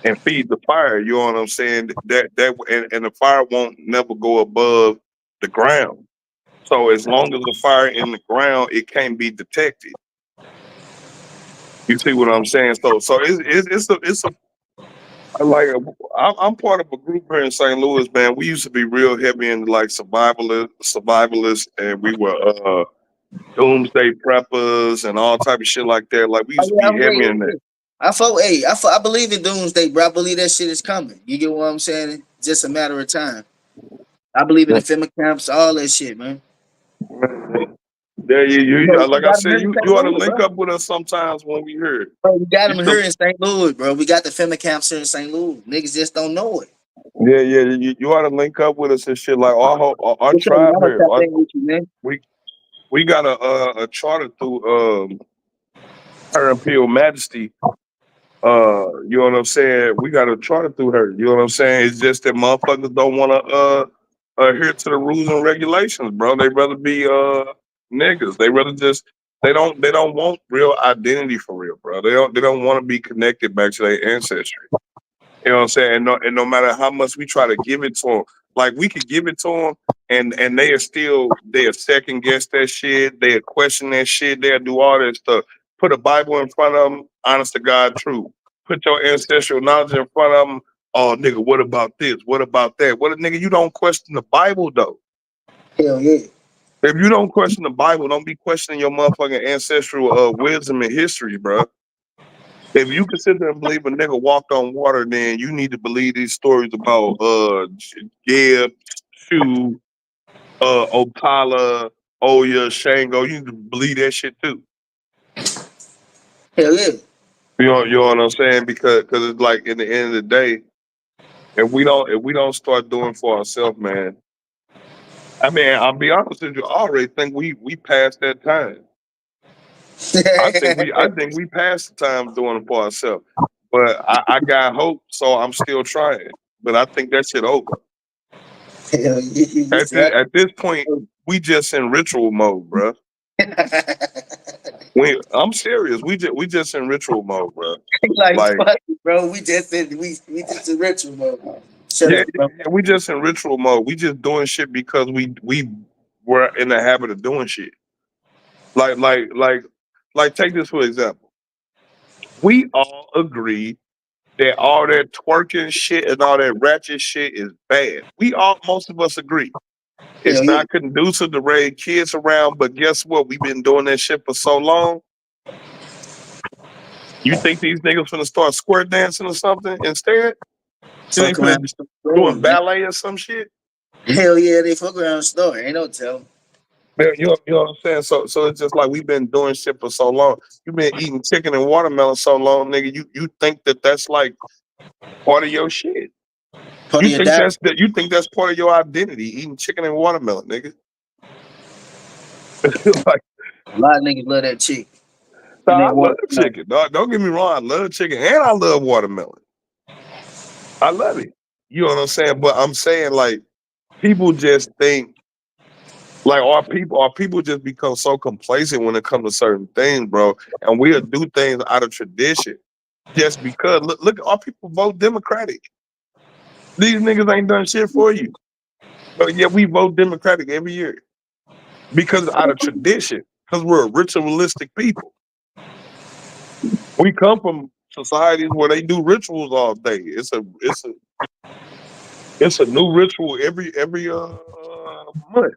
and feed the fire. You know what I'm saying? And the fire won't never go above the ground. So as long as the fire in the ground, it can't be detected. You see what I'm saying? So it's a like I'm part of a group here in St. Louis, man. We used to be real heavy into like survivalists, and we were doomsday preppers and all type of shit like that. Like we Oh used to yeah, be yeah, heavy yeah, in that. yeah. I believe in doomsday, bro. I believe that shit is coming. You get what I'm saying? Just a matter of time. I believe in the FEMA camps, all that shit, man. Yeah, We like I got them said, here in you St. ought to Louis, link bro. up with us sometimes when we hear. Bro, we got You them should, here in St. Louis, bro. We got the FEMA camps here in St. Louis. Niggas just don't know it. yeah, you ought to link up with us and shit. Like our What's up? tribe I'm gonna here, tap in with you, man. we we got a charter through her Imperial Majesty. You know what I'm saying? We got a charter through her. You know what I'm saying? It's just that motherfuckers don't want to adhere to the rules and regulations, bro. They rather be niggas. They rather just they don't want real identity for real, bro. They don't want to be connected back to their ancestry. You know what I'm saying? And no matter how much we try to give it to them, like we could give it to them, and they are second guess that shit. They are question that shit. They'll do all that stuff. Put a Bible in front of them, honest to God, true. Put your ancestral knowledge in front of them. Oh, nigga, what about this? What about that? What, nigga? You don't question the Bible though. Hell yeah. If you don't question the Bible, don't be questioning your motherfucking ancestral wisdom and history, bro. If you can sit there and believe a nigga walked on water, then you need to believe these stories about Gib, Shu, Opala, Oya, Shango. You need to believe that shit too. Hell yeah. You know what I'm saying? Because it's like in the end of the day, if we don't start doing for ourselves, man. I mean, I'll be honest with you. I already think we passed that time. I think we passed the time doing it for ourselves. But I got hope, so I'm still trying. But I think that shit over. Hell yeah. You At see, this at this point, we just in ritual mode, bro. I'm serious. We just in ritual mode, bro. like Like, fuck it, bro. We just a ritual, bro. Shut yeah, up, bro. we just in ritual mode. We just doing shit because we were in the habit of doing shit. Like, like, like, take this for example. We all agree that all that twerking shit and all that ratchet shit is bad. Most of us agree. It's Hell yeah. not conducive to raise kids around, but guess what? We've been doing that shit for so long. You think these niggas finna start square dancing or something instead? You think Fuck finna around the doing story, man. ballet or some shit? Hell yeah, they fuck around the story. Ain't no telling. Yeah, you know what I'm saying? So it's just like we've been doing shit for so long. You've been eating chicken and watermelon so long, nigga. You think that that's like part of your shit. Part of your diet. You think that's part of your identity, eating chicken and watermelon, nigga. Like, A lot of niggas love that chick and nah, they I love want no. chicken. Dog. Don't get me wrong, I love chicken and I love watermelon. I love it. You know what I'm saying? But I'm saying like people just think like our people just become so complacent when it comes to certain things, bro. And we'll do things out of tradition just because. Look, our people vote Democratic. These niggas ain't done shit for you, but yet we vote Democratic every year because out of tradition. Because we're a ritualistic people. We come from societies where they do rituals all day. It's a new ritual every month,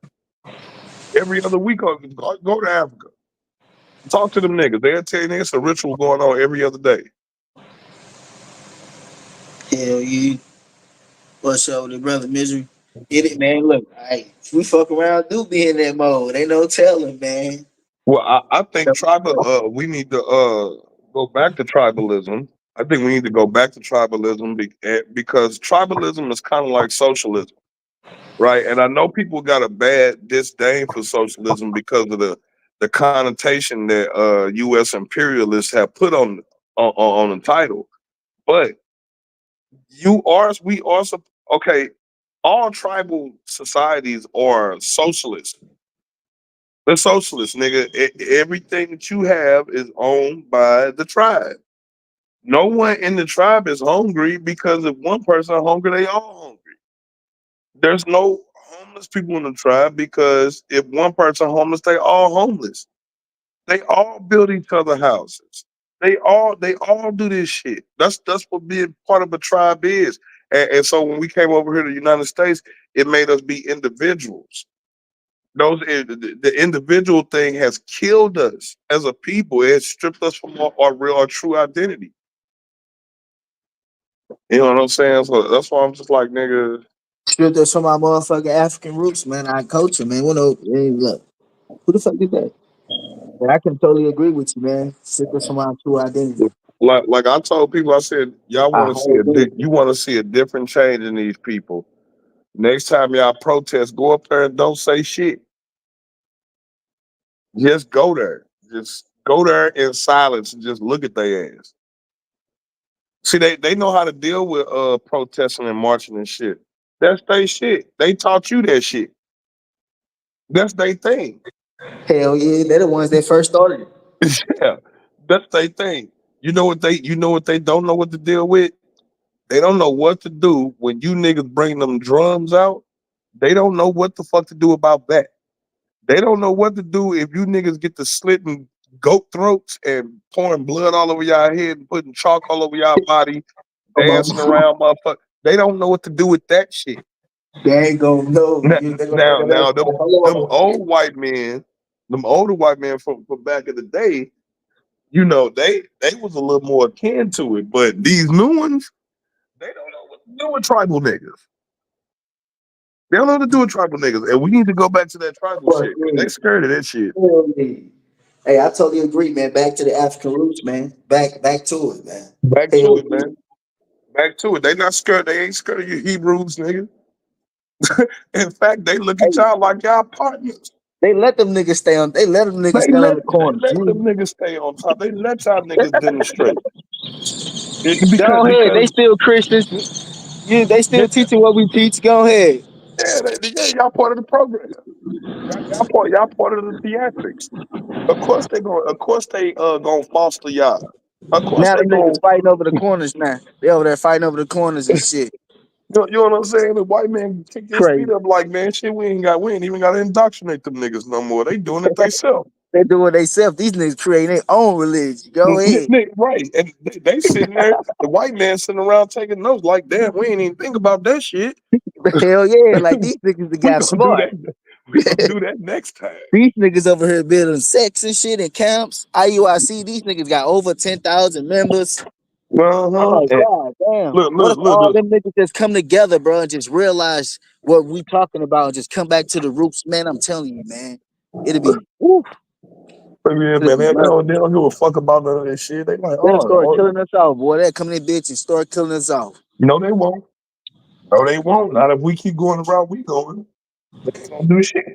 every other week. Go to Africa. Talk to them niggas. They'll tell you it's a ritual going on every other day. Hell you. What's up with the brother Misery? Get it, man. Look, hey, if we fuck around, do be in that mode. Ain't no telling, man. Well, I think tribal. We need to go back to tribalism. I think we need to go back to tribalism because tribalism is kind of like socialism, right? And I know people got a bad disdain for socialism because of the connotation that U.S. imperialists have put on the title. But we are okay. All tribal societies are socialist. They're socialist, nigga. Everything that you have is owned by the tribe. No one in the tribe is hungry because if one person is hungry, they all hungry. There's no homeless people in the tribe because if one person homeless, they all homeless. They all build each other houses. They all do this shit. That's what being part of a tribe is. And so when we came over here to the United States, it made us be individuals. The individual thing has killed us as a people. It has stripped us from our true identity. You know what I'm saying? So that's why I'm just like, nigga. Stripped us from our motherfucking African roots, man. Our culture, man. What no, hey, look, who the fuck did that? But I can totally agree with you, man. Stripped us from our true identity. Like I told people, I said, y'all Our want to see whole being. you want to see a different change in these people. Next time y'all protest, go up there and don't say shit. Just go there. Just go there in silence and just look at their ass. See, they know how to deal with protesting and marching and shit. That's they shit. They taught you that shit. That's their thing. Hell yeah, they're the ones that first started it. Yeah, that's their thing. You know what they don't know what to deal with. They don't know what to do when you niggas bring them drums out. They don't know what the fuck to do about that. They don't know what to do if you niggas get to slitting goat throats and pouring blood all over y'all head and putting chalk all over y'all body, Oh, my dancing mama. around, motherfucker. They don't know what to do with that shit. They ain't gonna know. Now, They gonna think now, of that. now them them Hold on. old white men, them older white men from back in the day, they was a little more akin to it. But these new ones, they don't know what to do with tribal niggas. They don't know what to do with tribal niggas, and we need to go back to that tribal Fuck shit because yeah. they scared of that shit. Hell yeah. Hey, I totally agree, man. Back to the African roots, man. Back to it, man. Back to Hell it, yeah. man. Back to it. They not scared. They ain't scared of you Hebrews, nigga. In fact, they look at Hey, y'all like y'all partners. they let them niggas stay on. They let them niggas They stand on let the they corners. let them You niggas stay on top. They let y'all niggas demonstrate. Because go ahead. They because still Christians. You, they yeah, still teaching what we teach. Go ahead. y'all part of the program. Y'all part of the theatrics. Of course they gonna foster y'all. Of course Now they them gonna niggas fighting over the corners. Now they over there fighting over the corners and shit. you know what I'm saying? The white man kick his feet Crazy. up like, man, shit, we ain't even gotta indoctrinate them niggas no more. They doing it themselves. They do it themselves. These niggas creating their own religion. Go ahead. Right. And they sitting there, the white man sitting around taking notes like, damn, we ain't even think about that shit. Hell yeah. Like these niggas that we got gonna do smart. that. We gonna do that next time. These niggas over here building sects and shit in camps. IUIC, these niggas got over 10,000 members. I'm Uh-huh. like, And God damn. look, What look, if look, all look. them niggas just come together, bro, and just realize what we talking about and just come back to the roots, man? I'm telling you, man. It'll be woo, Yeah, it'll man, be murder. they don't give a fuck about none of that shit. They like, They'll start oh, killing us off, boy. They'll come in bitch and start killing us off. no, they won't. No, they won't. Not if we keep going the route we going. They ain't gonna do shit.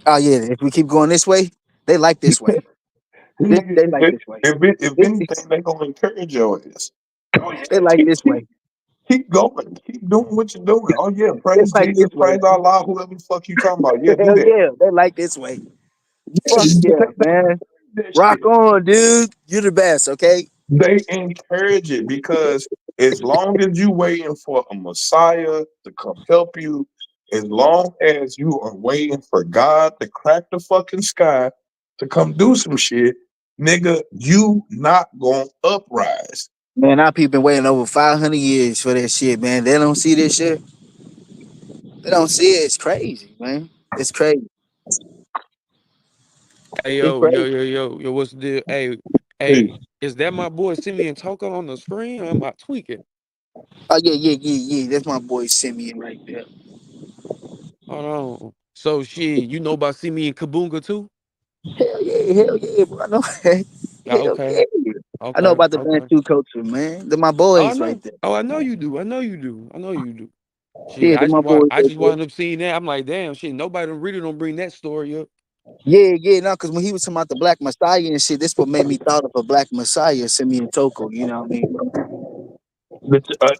Oh yeah, if we keep going this way, they like this way. They like this way. If anything, they gonna encourage your ass. Oh yeah, They like this way. keep going, keep doing what you're doing. Oh yeah, They praise like Jesus, this way. praise Allah, whoever the fuck you talking about. Yeah, do Hell that. yeah, they like this way. Yeah, Fuck yeah, man. that Rock shit. on, dude. You're the best, okay? They encourage it because as long as you waiting for a Messiah to come help you, as long as you are waiting for God to crack the fucking sky to come do some shit, nigga, you not gonna uprise. Man, our people been waiting over 500 years for that shit, man. They don't see this shit. They don't see it. It's crazy, man. It's crazy. Hey It's yo, crazy. what's the deal? Hey, Hey, is that my boy Simeon Toko on the screen? Or am I tweaking? Oh yeah, yeah, yeah, yeah. That's my boy Simeon right there. Hold on. So shit, you know about Simeon Kabunga too? Hell yeah, bro. I know. Yeah, Hell okay, yeah. I know okay, about the okay. Bantu culture, man. They're my Oh, I boys right know. there. Oh, I know you do. I know you do. I know you do. Shit, Yeah, they're my boys I right just there. wound up seeing that. I'm like, damn, shit. Nobody really don't bring that story up. Yeah, yeah, no, because when he was talking about the Black Messiah and shit, this what made me thought of a Black Messiah, Simeon Toko. You know what I mean?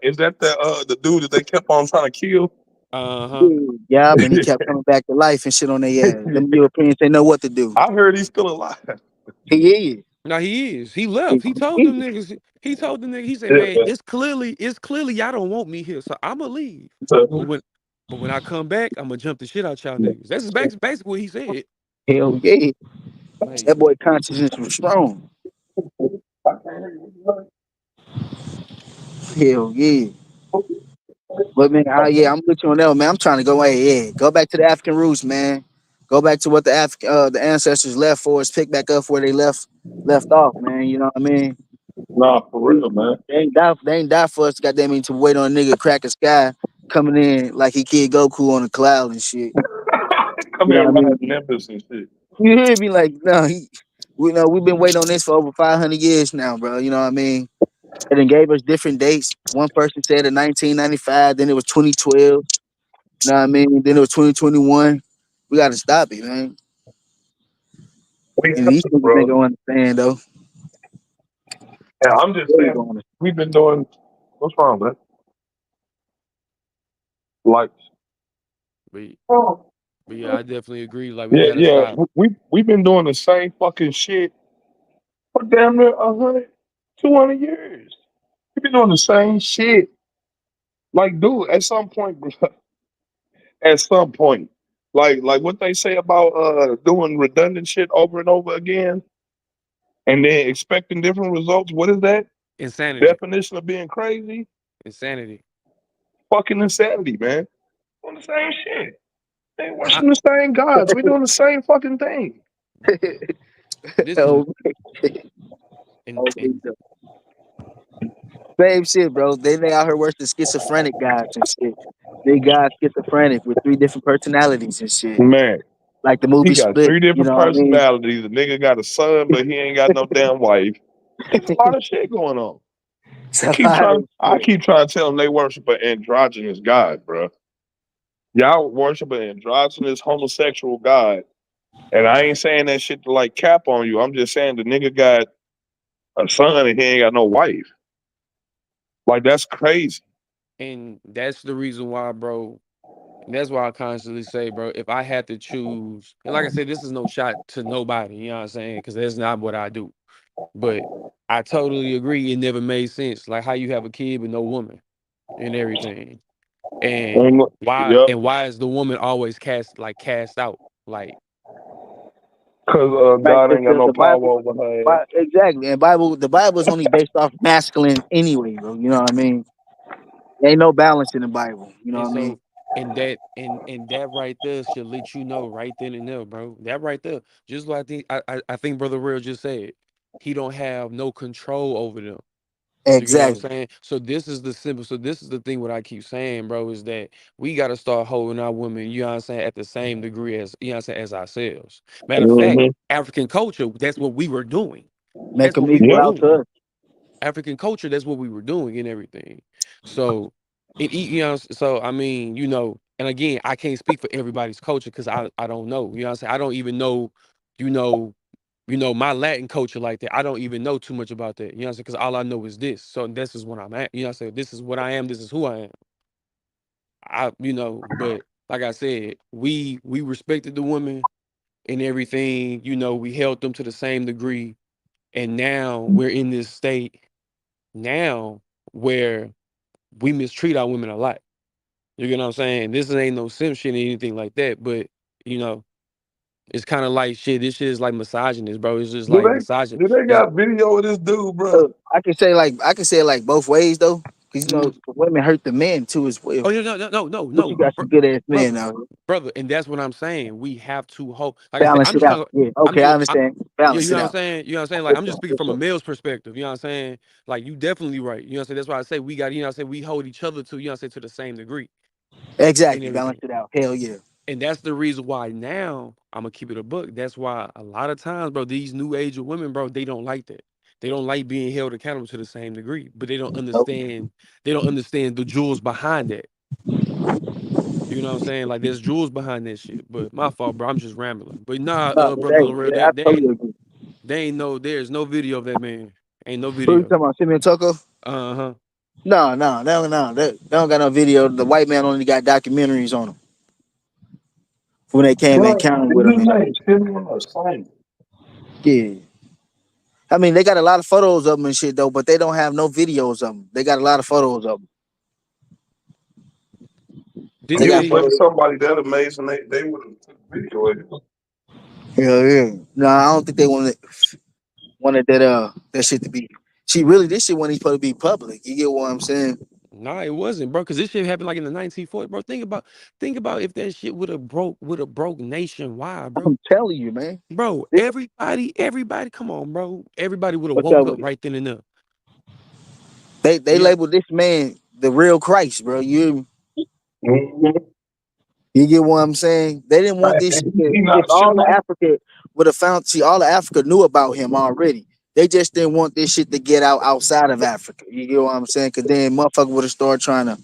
is that the dude that they kept on trying to kill? Uh huh. Yeah, yeah, and he kept coming back to life and shit on their ass. Them Europeans, they know what to do. I heard he's still alive. He is. Now he is. He left. He He told them is. niggas. He told them niggas. He said, "Man, Yeah. it's clearly y'all don't want me here, so I'ma leave. But So, when I come back, I'ma jump the shit out y'all niggas." That's basically what he said. Hell yeah. Like, That boy consciousness was strong. Hell yeah. But man, yeah, I'm with you on that one, man. I'm trying to go, hey, yeah, go back to the African roots, man. Go back to what the ancestors left for us. Pick back up where they left off, man. You know what I mean? nah, for real, man. They ain't die. They ain't die for us. Goddamn, me to wait on a nigga crack a sky coming in like he Kid Goku on a cloud and shit. Come You know here, what I ride mean? Nimbus and shit. You hear me? Like, no, we know we've been waiting on this for over 500 years now, bro. You know what I mean? And then gave us different dates. One person said in 1995, then it was 2012. You know what I mean? Then it was 2021. We got to stop it, man. We And have these to, niggas ain't bro. gonna understand though. Yeah, I'm just They ain't saying, gonna we've been doing. What's wrong, man? Like, but, oh, but yeah, I definitely agree. Like, we yeah, gotta yeah. stop. We've been doing the same fucking shit for damn near 100, 200 years. We've been doing the same shit. Like, dude, at some point, bro, at some point, like what they say about doing redundant shit over and over again, and then expecting different results. What is that Insanity, definition of being crazy? insanity. Fucking insanity, man. Doing the same shit. They ain't I worshiping the same gods. We doing the same fucking thing. this is oh, and oh, same shit, bro. They out here worse than schizophrenic guys and shit. They got schizophrenic with three different personalities and shit. Man, Like the he movie got Split, three you different know what I mean? personalities. The nigga got a son, but he ain't got no damn wife. It's a lot of shit going on. It's a lot of I shit. keep trying to tell them they worship an androgynous god, bro. Y'all worship an androgynous homosexual god. And I ain't saying that shit to like cap on you. I'm just saying the nigga got a son and he ain't got no wife. Like that's crazy. and that's the reason why, bro. And that's why I constantly say, bro, if I had to choose, and like I said, this is no shot to nobody, you know what I'm saying? Because that's not what I do. But I totally agree. It never made sense. Like how you have a kid with no woman and everything. And And, yep. why is the woman always cast out? Like Cause Like God ain't got no the power Bible, over her ass. exactly. And the Bible is only based off masculine anyway, bro. You know what I mean? There ain't no balance in the Bible. You know and what I mean? so and that right there should let you know right then and there, bro. That right there. Just like I think Brother Real just said, he don't have no control over them. You get what I'm Exactly. saying? So this is the simple. So this is the thing. What I keep saying, bro, is that we got to start holding our women. You know what I'm saying? At the same degree as you know what I'm saying as ourselves. Matter of fact, Hmm. African culture. That's what we were doing. Make That's them what we were equal Yep. out to doing. us. African culture. That's what we were doing and everything. So you know. So I mean, you know. And again, I can't speak for everybody's culture because I don't know. You know what I'm saying? I don't even know. You know my Latin culture like that. I don't even know too much about that. You know what I'm saying? Because all I know is this. So this is what I'm at. You know what I'm saying? This is what I am. This is who I am. But like I said, we respected the women and everything. You know, we held them to the same degree. And now we're in this state now where we mistreat our women a lot. You get what I'm saying? This ain't no simp shit or anything like that. But, you know, it's kind of like shit. This shit is like misogynist, bro. It's just Do like they do they it's got video of this dude, bro? I can say it like both ways though, because you know mm, the women hurt the men too as oh well. yeah, But you no, got some good ass men brother, out here. brother, and that's what I'm saying. We have to hope. Like I said, Balance I'm it just out. talking. Yeah. I'm Okay, just. I I, understand. yeah, Balance you know it what I'm out. saying. You know what I'm saying. Like I'm just speaking from a male's perspective. You know what I'm saying. Like you definitely right. You know what I'm saying. That's why I say we got. You know what I'm saying. We hold each other to. You know what I'm saying. To the same degree and Exactly. Balance everything. it out. Hell yeah. And that's the reason why now I'm gonna keep it a book. That's why a lot of times, bro, these new age of women, bro, they don't like that. They don't like being held accountable to the same degree, but they don't Nope. understand. They don't understand the jewels behind that. You know what I'm saying? Like there's jewels behind that shit. But my fault, bro. I'm just rambling. But nah, No, brother hey, Lorel, yeah, I totally agree. there's no video of that man. Ain't no Who you video. talking about? Simeon Tucker? Uh-huh. No, no, no, no. They don't got no video. The white man only got documentaries on him when they came and Bro, counted with him his and name shit. Tim or something. Yeah. I mean, they got a lot of photos of them and shit though, but they don't have no videos of them. They got a lot of photos of them. Didn't They You got would they think photos. somebody that amazing, they would have took video of it. Hell yeah. No, I don't think they wanted that shit to be. See, really, this shit wasn't supposed to be public. You get what I'm saying? Nah, it wasn't, bro. Cause this shit happened like in the 1940s, bro. Think about if that shit would have broke nationwide, bro. I'm telling you, man. Bro, This, everybody, come on, bro. Everybody would have what's woke up up with it? right then and there. They Yeah. labeled this man the real Christ, bro. Mhm. You get what I'm saying? They didn't want this shit to, He if not a all of Shemite. Africa would have found, see, all of Africa knew about him already. They just didn't want this shit to get out outside of Africa. You get what I'm saying? Because then motherfucker would have started trying to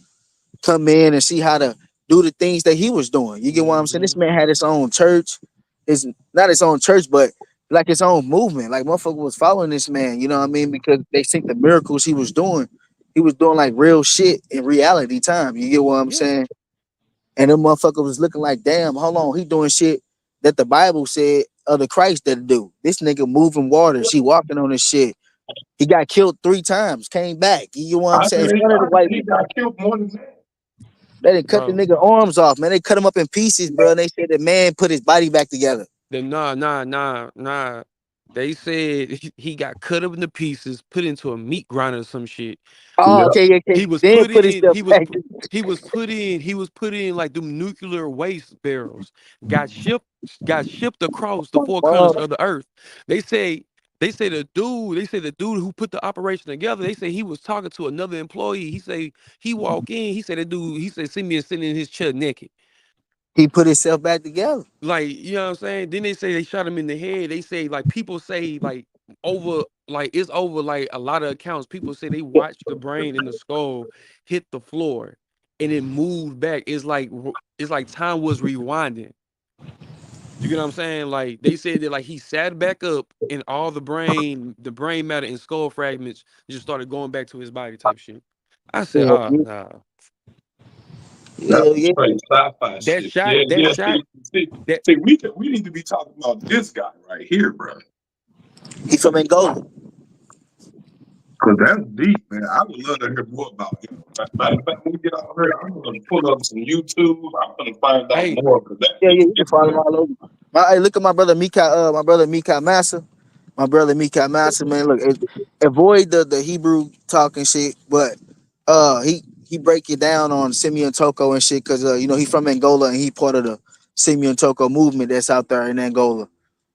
come in and see how to do the things that he was doing. You get what I'm saying? Hmm. This man had his own church. His not his own church, but like his own movement. Like motherfucker was following this man, you know what I mean? Because they think the miracles he was doing, he was doing like real shit in reality time. You get what I'm Yeah. saying? And them motherfucker was looking like, damn, hold on, he doing shit that the Bible said other Christ that do. This nigga moving waters, he walking on this shit. He got killed 3 times, came back. You know what I'm saying? In front of the I white think he people. got killed more than that. They didn't cut the Bro. nigga arms off, man. They cut him up in pieces, bro. And they said the man put his body back together. Nah. They said he got cut up into pieces, put into a meat grinder or some shit. Oh, Yep. okay, okay. He was Then put put in. himself back. He was put in like them nuclear waste barrels. Got shipped. Got shipped across the four corners Oh, of the earth. They say. They say the dude who put the operation together. They say he was talking to another employee. He say he walk in. He said the dude. He said see me sitting in his chair naked. he put himself back together. Like, you know what I'm saying? Then they say they shot him in the head. They say like people say like over like it's over like a lot of accounts. People say they watched the brain and the skull hit the floor and it moved back. It's like time was rewinding. You get what I'm saying? Like they said that like he sat back up and all the brain matter and skull fragments just started going back to his body type shit. I said, Yeah, oh nah. That's yeah, yeah. straight sci-fi That shit. shot, Yeah, that yeah. shot, that See, we need to be talking about this guy right here, bro. He from Angola. Cause that's deep, man. I would love to hear more about him. Matter of fact, when we get out here, I'm gonna pull up some YouTube. I'm gonna find out hey, more. Cause that Yeah, yeah, dude, you can follow him all over. Hey, look at my brother Mika Massa. My brother Mika Massa, man. Look, avoid the Hebrew talking shit, but he break it down on Simeon Toko and shit, cause you know he from Angola and he part of the Simeon Toko movement that's out there in Angola.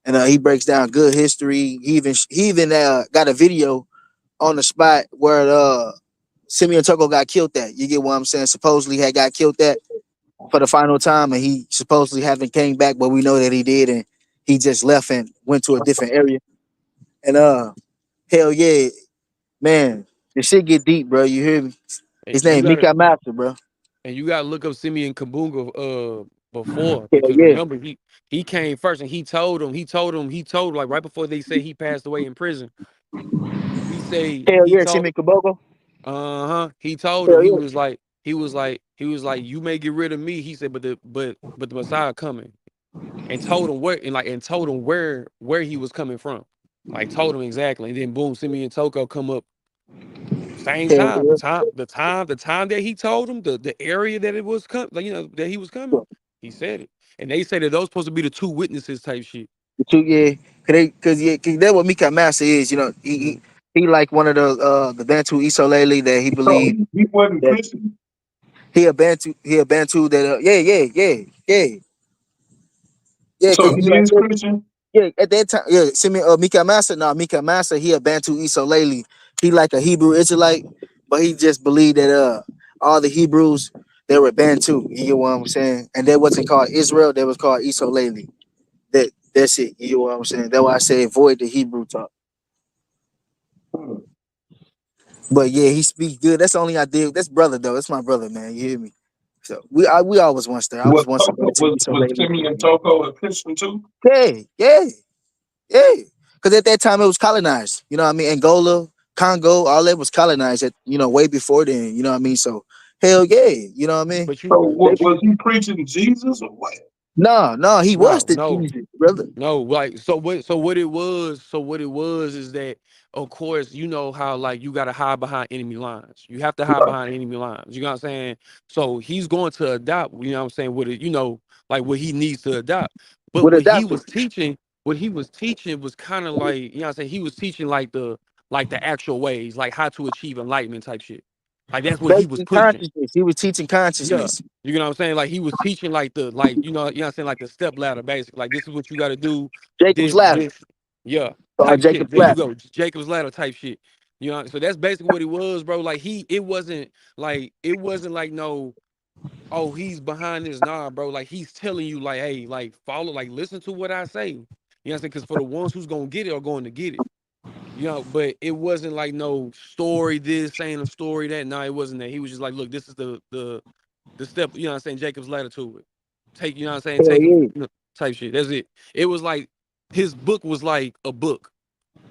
And he breaks down good history. He even got a video on the spot where Simeon Toko got killed at. You get what I'm saying? Supposedly had got killed at for the final time, and he supposedly haven't came back, but we know that he did, and he just left and went to a different area. And hell yeah, man, the shit get deep, bro. You hear me? And His you name gotta Mika Master, bro. and you gotta look up Simeon Kabunga before, Hell because yeah, remember he came first and he told like right before they say he passed away in prison. He say hell he yeah, told Simeon Kabogo. he told him Hell yeah, he was like you may get rid of me. He said but the Messiah coming, and told him where he was coming from. Like told him exactly. And then boom, Simeon Toko come up same hell time. yeah. The time that he told him, the area that it was like, that he was coming, he said it. And they say that those supposed to be the two witnesses type shit. The two, yeah, cause that's what Mika Master is. You know, Mhm. he like one of the Bantu Isolele that he So believed he wasn't that Christian. he a Bantu that yeah, So cause he is Christian. yeah, at that time, yeah, Simeon Mika Massa, no, Mika Massa, he a Bantu Isolele. He like a Hebrew Israelite, but he just believed that all the Hebrews they were Bantu. You get what I'm saying? And that wasn't called Israel, that was called Isolele. That's it. You get what I'm saying? That's why I say avoid the Hebrew talk. But yeah, he speaks good. That's the only I did. That's brother though. That's my brother, man. You hear me? So we always once there. I was Was once a Toko Bantu was Isolele. Simeon Toko a Christian too? Yeah, yeah. Yeah, because at that time it was colonized. You know what I mean? Angola, Congo, all that was colonized at way before then. You know what I mean? So hell yeah, you know what I mean? But you So They, but was you he preaching Jesus or what? no, he was no, the no. Jesus, brother. No, like so what it was is that of course you know how like you gotta hide behind enemy lines. You have to hide Right. behind enemy lines. You know what I'm saying? So he's going to adopt, what I'm saying, what it, like what he needs to adopt. But With adopted. what he was teaching was kind of like, what I'm saying, he was teaching like the actual ways, like how to achieve enlightenment type shit. Like that's what he was Basically preaching. consciousness. He was teaching Yeah. consciousness. You know what I'm saying? Like he was teaching like what I'm saying, like the step ladder, basically. Like this is what you gotta do. Jacob's ladder. This, yeah, Or type shit. Jacob's There you ladder. go. Jacob's ladder type shit. So that's basically what it was, bro. Like it wasn't like no, oh, he's behind this. Nah, bro. Like he's telling you, like, hey, like follow, like listen to what I say. You know what I'm saying? Because for the ones who's gonna get it are going to get it. But it wasn't like no story this saying a story that. No, it wasn't that. He was just like, look, this is the step, what I'm saying, Jacob's ladder to it. Take, what I'm saying, Hell take him, yeah. type shit. That's it. It was like his book was like a book,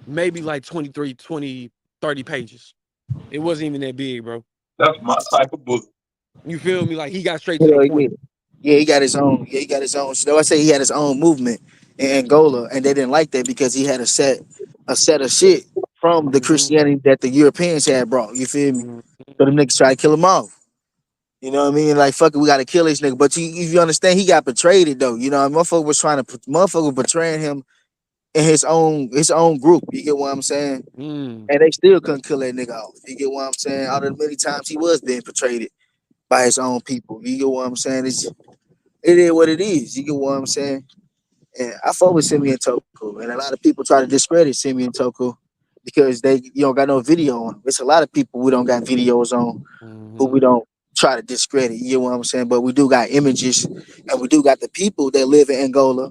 maybe like 23, 20, 30 pages. It wasn't even that big, bro. That's my type of book. You feel me? Like he got straight to the Hell yeah. point. Yeah, he got his own. Yeah, he got his own. So I say he had his own movement in Angola, and they didn't like that because he had a set of shit from the Mm-hmm. Christianity that the Europeans had brought. You feel me? Mm-hmm. So them niggas try to kill him off. You know what I mean? Like, fuck it, we gotta kill this nigga. But if you understand, he got betrayed it though. You know, motherfucker was motherfucker betraying him in his own group. You get what I'm saying? Mm, And they still couldn't kill that nigga off. You get what I'm saying? Out of the many times he was being betrayed by his own people. You get what I'm saying? It is what it is. You get what I'm saying? And I fuck with Simeon Toko, and a lot of people try to discredit Simeon Toko because they don't got no video on him. It's a lot of people we don't got videos on who mm-hmm. we don't try to discredit. You know what I'm saying? But we do got images, and we do got the people that live in Angola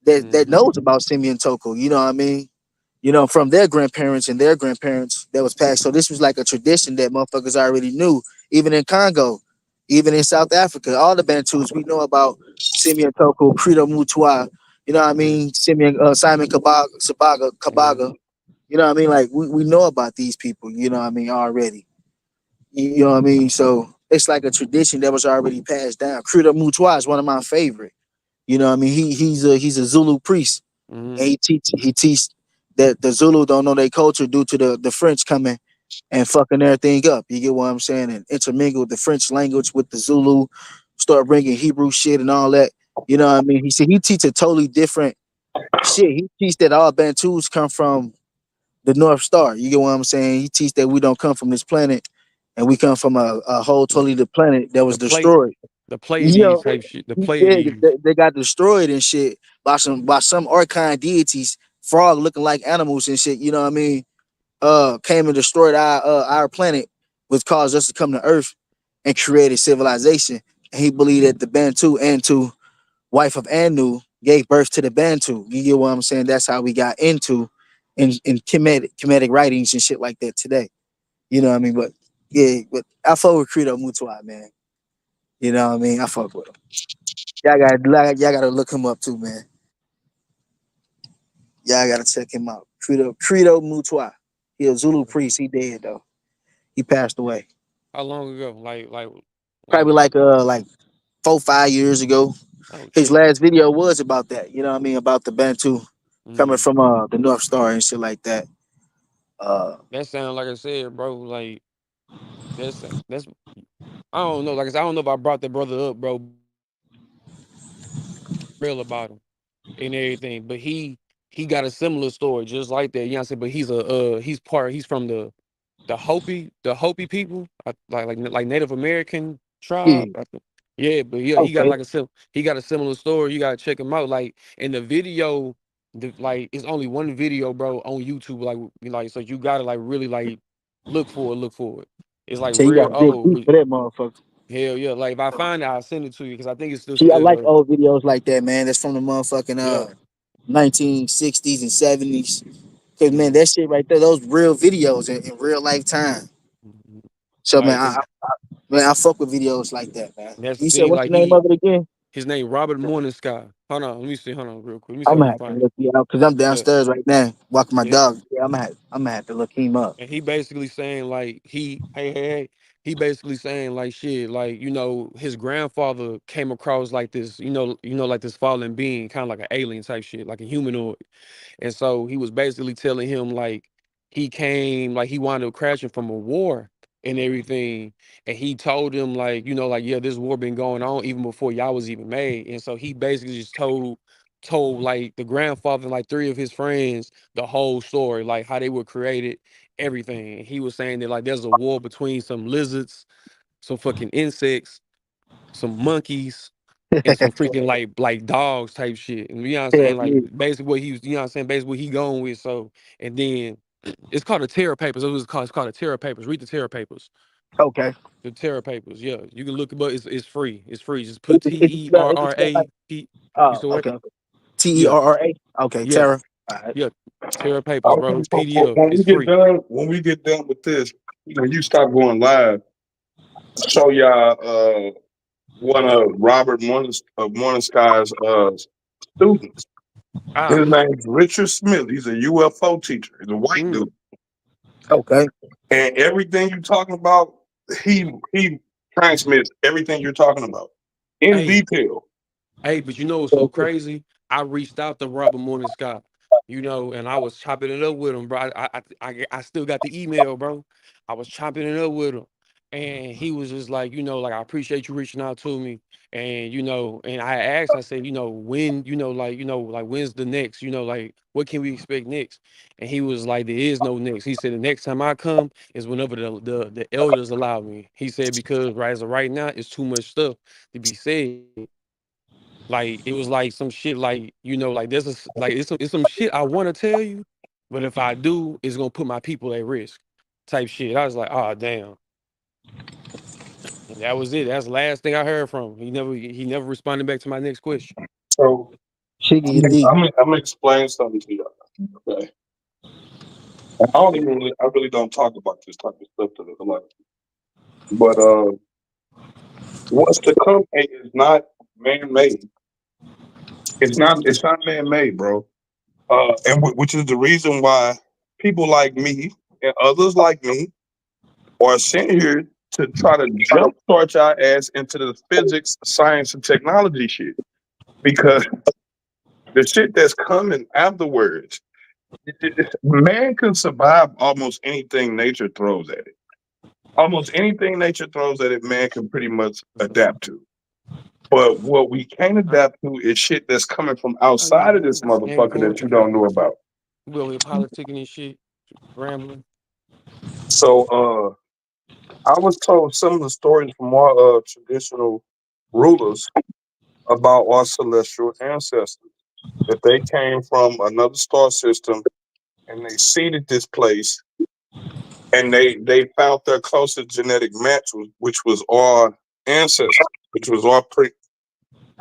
that Mm-hmm. knows about Simeon Toko. You know what I mean? From their grandparents and their grandparents that was passed. So this was like a tradition that motherfuckers already knew, even in Congo, even in South Africa. All the Bantus we know about Simeon Toko, Credo Mutua. You know what I mean? Simon Kabaga. You know what I mean? Like we know about these people. You know what I mean already. You know what I mean? So it's like a tradition that was already passed down. Credo Mutua is one of my favorite. You know what I mean? He's a Zulu priest, Mm-hmm. and he teach that the Zulu don't know their culture due to the French coming and fucking everything up. You get what I'm saying? And intermingle the French language with the Zulu, start bringing Hebrew shit and all that. You know what I mean? He said he teach a totally different shit. He teach that all Bantus come from the North Star. You get what I'm saying? He teach that we don't come from this planet, and we come from a whole totally the planet that was The plate, destroyed. the You Pleiades know, type shit. The yeah, Pleiades. they got destroyed and shit by some archon deities, frog looking like animals and shit. You know what I mean? came and destroyed our planet, which caused us to come to Earth and created civilization. And he believed that the Antu, wife of Anu, gave birth to the Bantu. You get what I'm saying? That's how we got into in Kemetic writings and shit like that today. You know what I mean? But yeah, but I fuck with Credo Mutua, man. You know what I mean? I fuck with him. Y'all gotta look him up too, man. Y'all gotta check him out. Credo Mutua. He a Zulu priest. He dead though. He passed away. How long ago? Probably Like. like 4 5 years ago. Oh His shit. last video was about that. You know what I mean? About the Bantu coming Mm. from the North Star and shit like that. Uh That sound like I said, bro. Like that's I don't know. Like I said, I don't know if I brought that brother up, bro. Real about him and everything, but he got a similar story just like that. You know what I'm saying? But he's from the Hopi people, like Native American yeah. tribe. I think. Yeah, but yeah, Okay. he got a similar story. You gotta check him out. Like in the video, like it's only one video, bro, on YouTube. So you gotta like really like look for it. It's like So you real gotta dig old, deep but for that motherfucker. hell yeah. Like if I find it, I'll send it to you because I think it's still See, I like old videos like that, man. That's from the motherfucking yeah. 1960s and 70s. Cause man, Mhm, that shit right there, those real videos in real life time. mhm. So man, Like and I fuck with videos like that, man. that's the You said thing. what's Like the name of it again? his name Robert Morningsky. Hold on, let me see. Hold on, real quick. Let me see I'm if I gonna can have to find it. look you out because I'm Yeah, downstairs right now walking my yeah. dog. Yeah, I'm gonna have to look him up. And he basically saying like hey. He basically saying like shit, like his grandfather came across like this, like this fallen being, kind of like an alien type shit, like a humanoid. And so he was basically telling him like he wound up crashing from a war and everything. And he told him like, like, yeah, this war been going on even before y'all was even made. And so he basically just told like the grandfather and like three of his friends the whole story, like how they were created, everything. And he was saying that like there's a war between some lizards, some fucking insects, some monkeys, and some freaking like dogs type shit. And you know what I'm Hell saying? Like yeah. basically what he was, you know what I'm saying, basically what he going with. So and then it's called the Terror Papers. That's what it's called the Terror Papers. Read the Terror Papers. Okay. The Terror Papers. Yeah. You can look it up. It's free. It's free. Just put Is T it, is it E spelled? R Is it R spelled like? A P. You Oh, still what? okay. T E Yeah. R R A. Okay, Yeah. Terra. All right. Yeah. Terror I Papers, was bro. gonna It's PDF. It's free. when we get done with this, when you stop going live, show y'all one of Morningsky's students. Ah. His name's Richard Smith. He's a UFO teacher. He's a white Mm. dude. Okay. And everything you're talking about, he transmits everything you're talking about in Hey, detail. Hey, but you know what's so crazy? I reached out to Robert Morningsky, and I was chopping it up with him, bro. I still got the email, bro. I was chopping it up with him, and he was just like, like I appreciate you reaching out to me, and and I asked, I said, when, like when's the next, like what can we expect next? And he was like, there is no next. He said the next time I come is whenever the elders allow me. He said because right as of right now, it's too much stuff to be said. Like it was like some shit like like like it's some shit I want to tell you, but if I do, it's gonna put my people at risk, type shit. I was like, oh damn, and that was it. That's the last thing I heard from him. He never responded back to my next question. So She get deep. I'm gonna explain something to you. Okay. I really don't talk about this type of stuff to the like. But what's to come is not man made. It's not man made, bro. Which is the reason why people like me and others like me are sitting here to try to jumpstart your ass into the physics, science, and technology shit. Because the shit that's coming afterwards, man can survive almost anything nature throws at it. Almost anything nature throws at it, man can pretty much adapt to. But what we can't Huh? adapt to is shit that's coming from Oh yeah, outside of man. this Got game motherfucker going. that you don't know about. We over here politicking and shit, rambling. So I was told some of the stories from our traditional rulers about our celestial ancestors. That they came from another star system and they seeded this place and they found their closest genetic match, which was our ancestors, which was our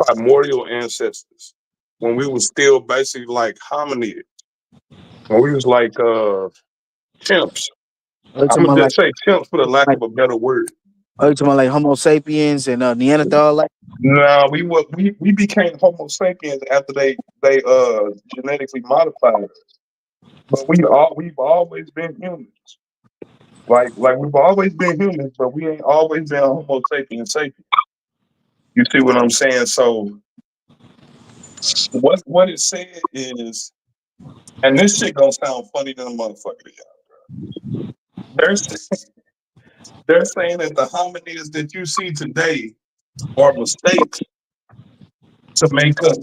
primordial ancestors, when we was still basically like hominids, when we was like chimps. Are you I'm talking gonna about just say chimps for the lack like of a better word. are you talking about like Homo sapiens and Neanderthal? Like, No, we became Homo sapiens after they genetically modified us. But we've always been humans. Like we've always been humans, but we ain't always been Homo sapiens sapiens. You see what I'm saying? So what it said is, and this shit gonna sound funny to the motherfucker to y'all. They're they're saying that the hominids that you see today are mistakes to make us.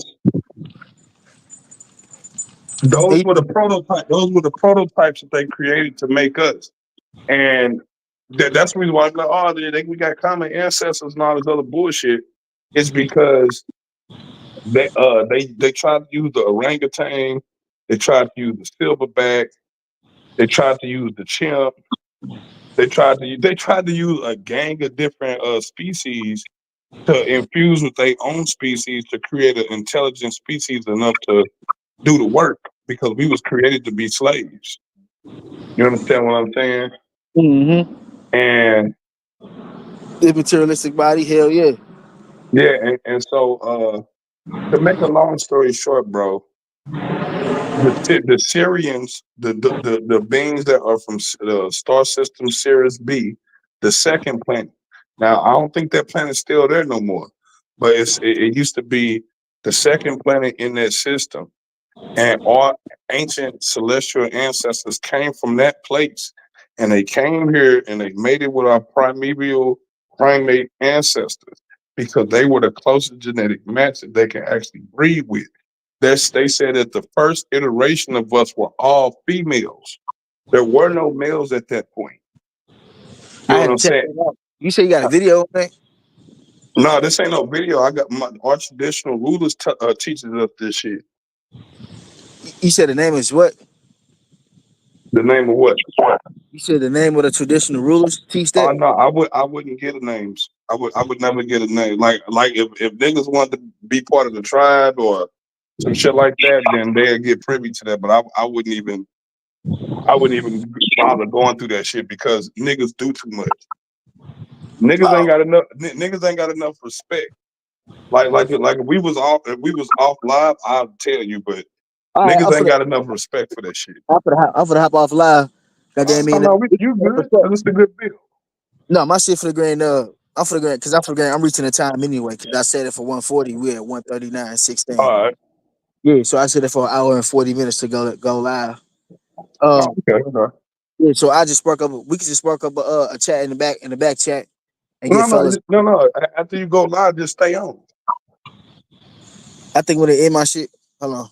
Those they, were the prototype. Those were the prototypes that they created to make us. And that's the reason why I'm like, oh, we got common ancestors and all this other bullshit. It's because they tried to use the orangutan, they tried to use the silverback, they tried to use the chimp, they tried to use a gang of different species to infuse with their own species to create an intelligent species enough to do the work because we was created to be slaves. You understand what I'm saying? mm-hmm. And The materialistic body, hell yeah. yeah, and so to make a long story short, bro, the Syrians, the beings that are from the star system Sirius B, the second planet. Now, I don't think that planet's still there no more, but it used to be the second planet in that system, and our ancient celestial ancestors came from that place, and they came here and they made it with our primeval primate ancestors because they were the closest genetic match that they can actually breed with. They said that the first iteration of us were all females. There were no males at that point. You I know what had I'm to check saying? that out. You say you got a video on that? No, this ain't no video. I got our traditional rulers teaches us this shit. You said the name is what? The name of what? You said the name of the traditional rulers teach Oh that? no, I wouldn't get the names. I would never get a name. Like if niggas wanted to be part of the tribe or some shit like that, then they'd get privy to that. But I wouldn't even bother going through that shit because niggas do too much. Oh, Niggas ain't got enough respect. Like if we was off live, I'll tell you, but all right, niggas ain't got enough respect for that shit. I'm for the hop off live. Goddamn me. Oh no, you good? Cause it's a good bill. No, my shit for the grand. I'm for the grand because I'm for the grand. I'm reaching the time anyway because I said it for 140. We at 139:16. All right. Yeah, so I said it for an hour and 40 minutes to go live. Oh, Um, okay. yeah, so I just spark up. We could just spark up a chat in the back chat and get fellas. No. After you go live, just stay on. I think when they end my shit, hold on.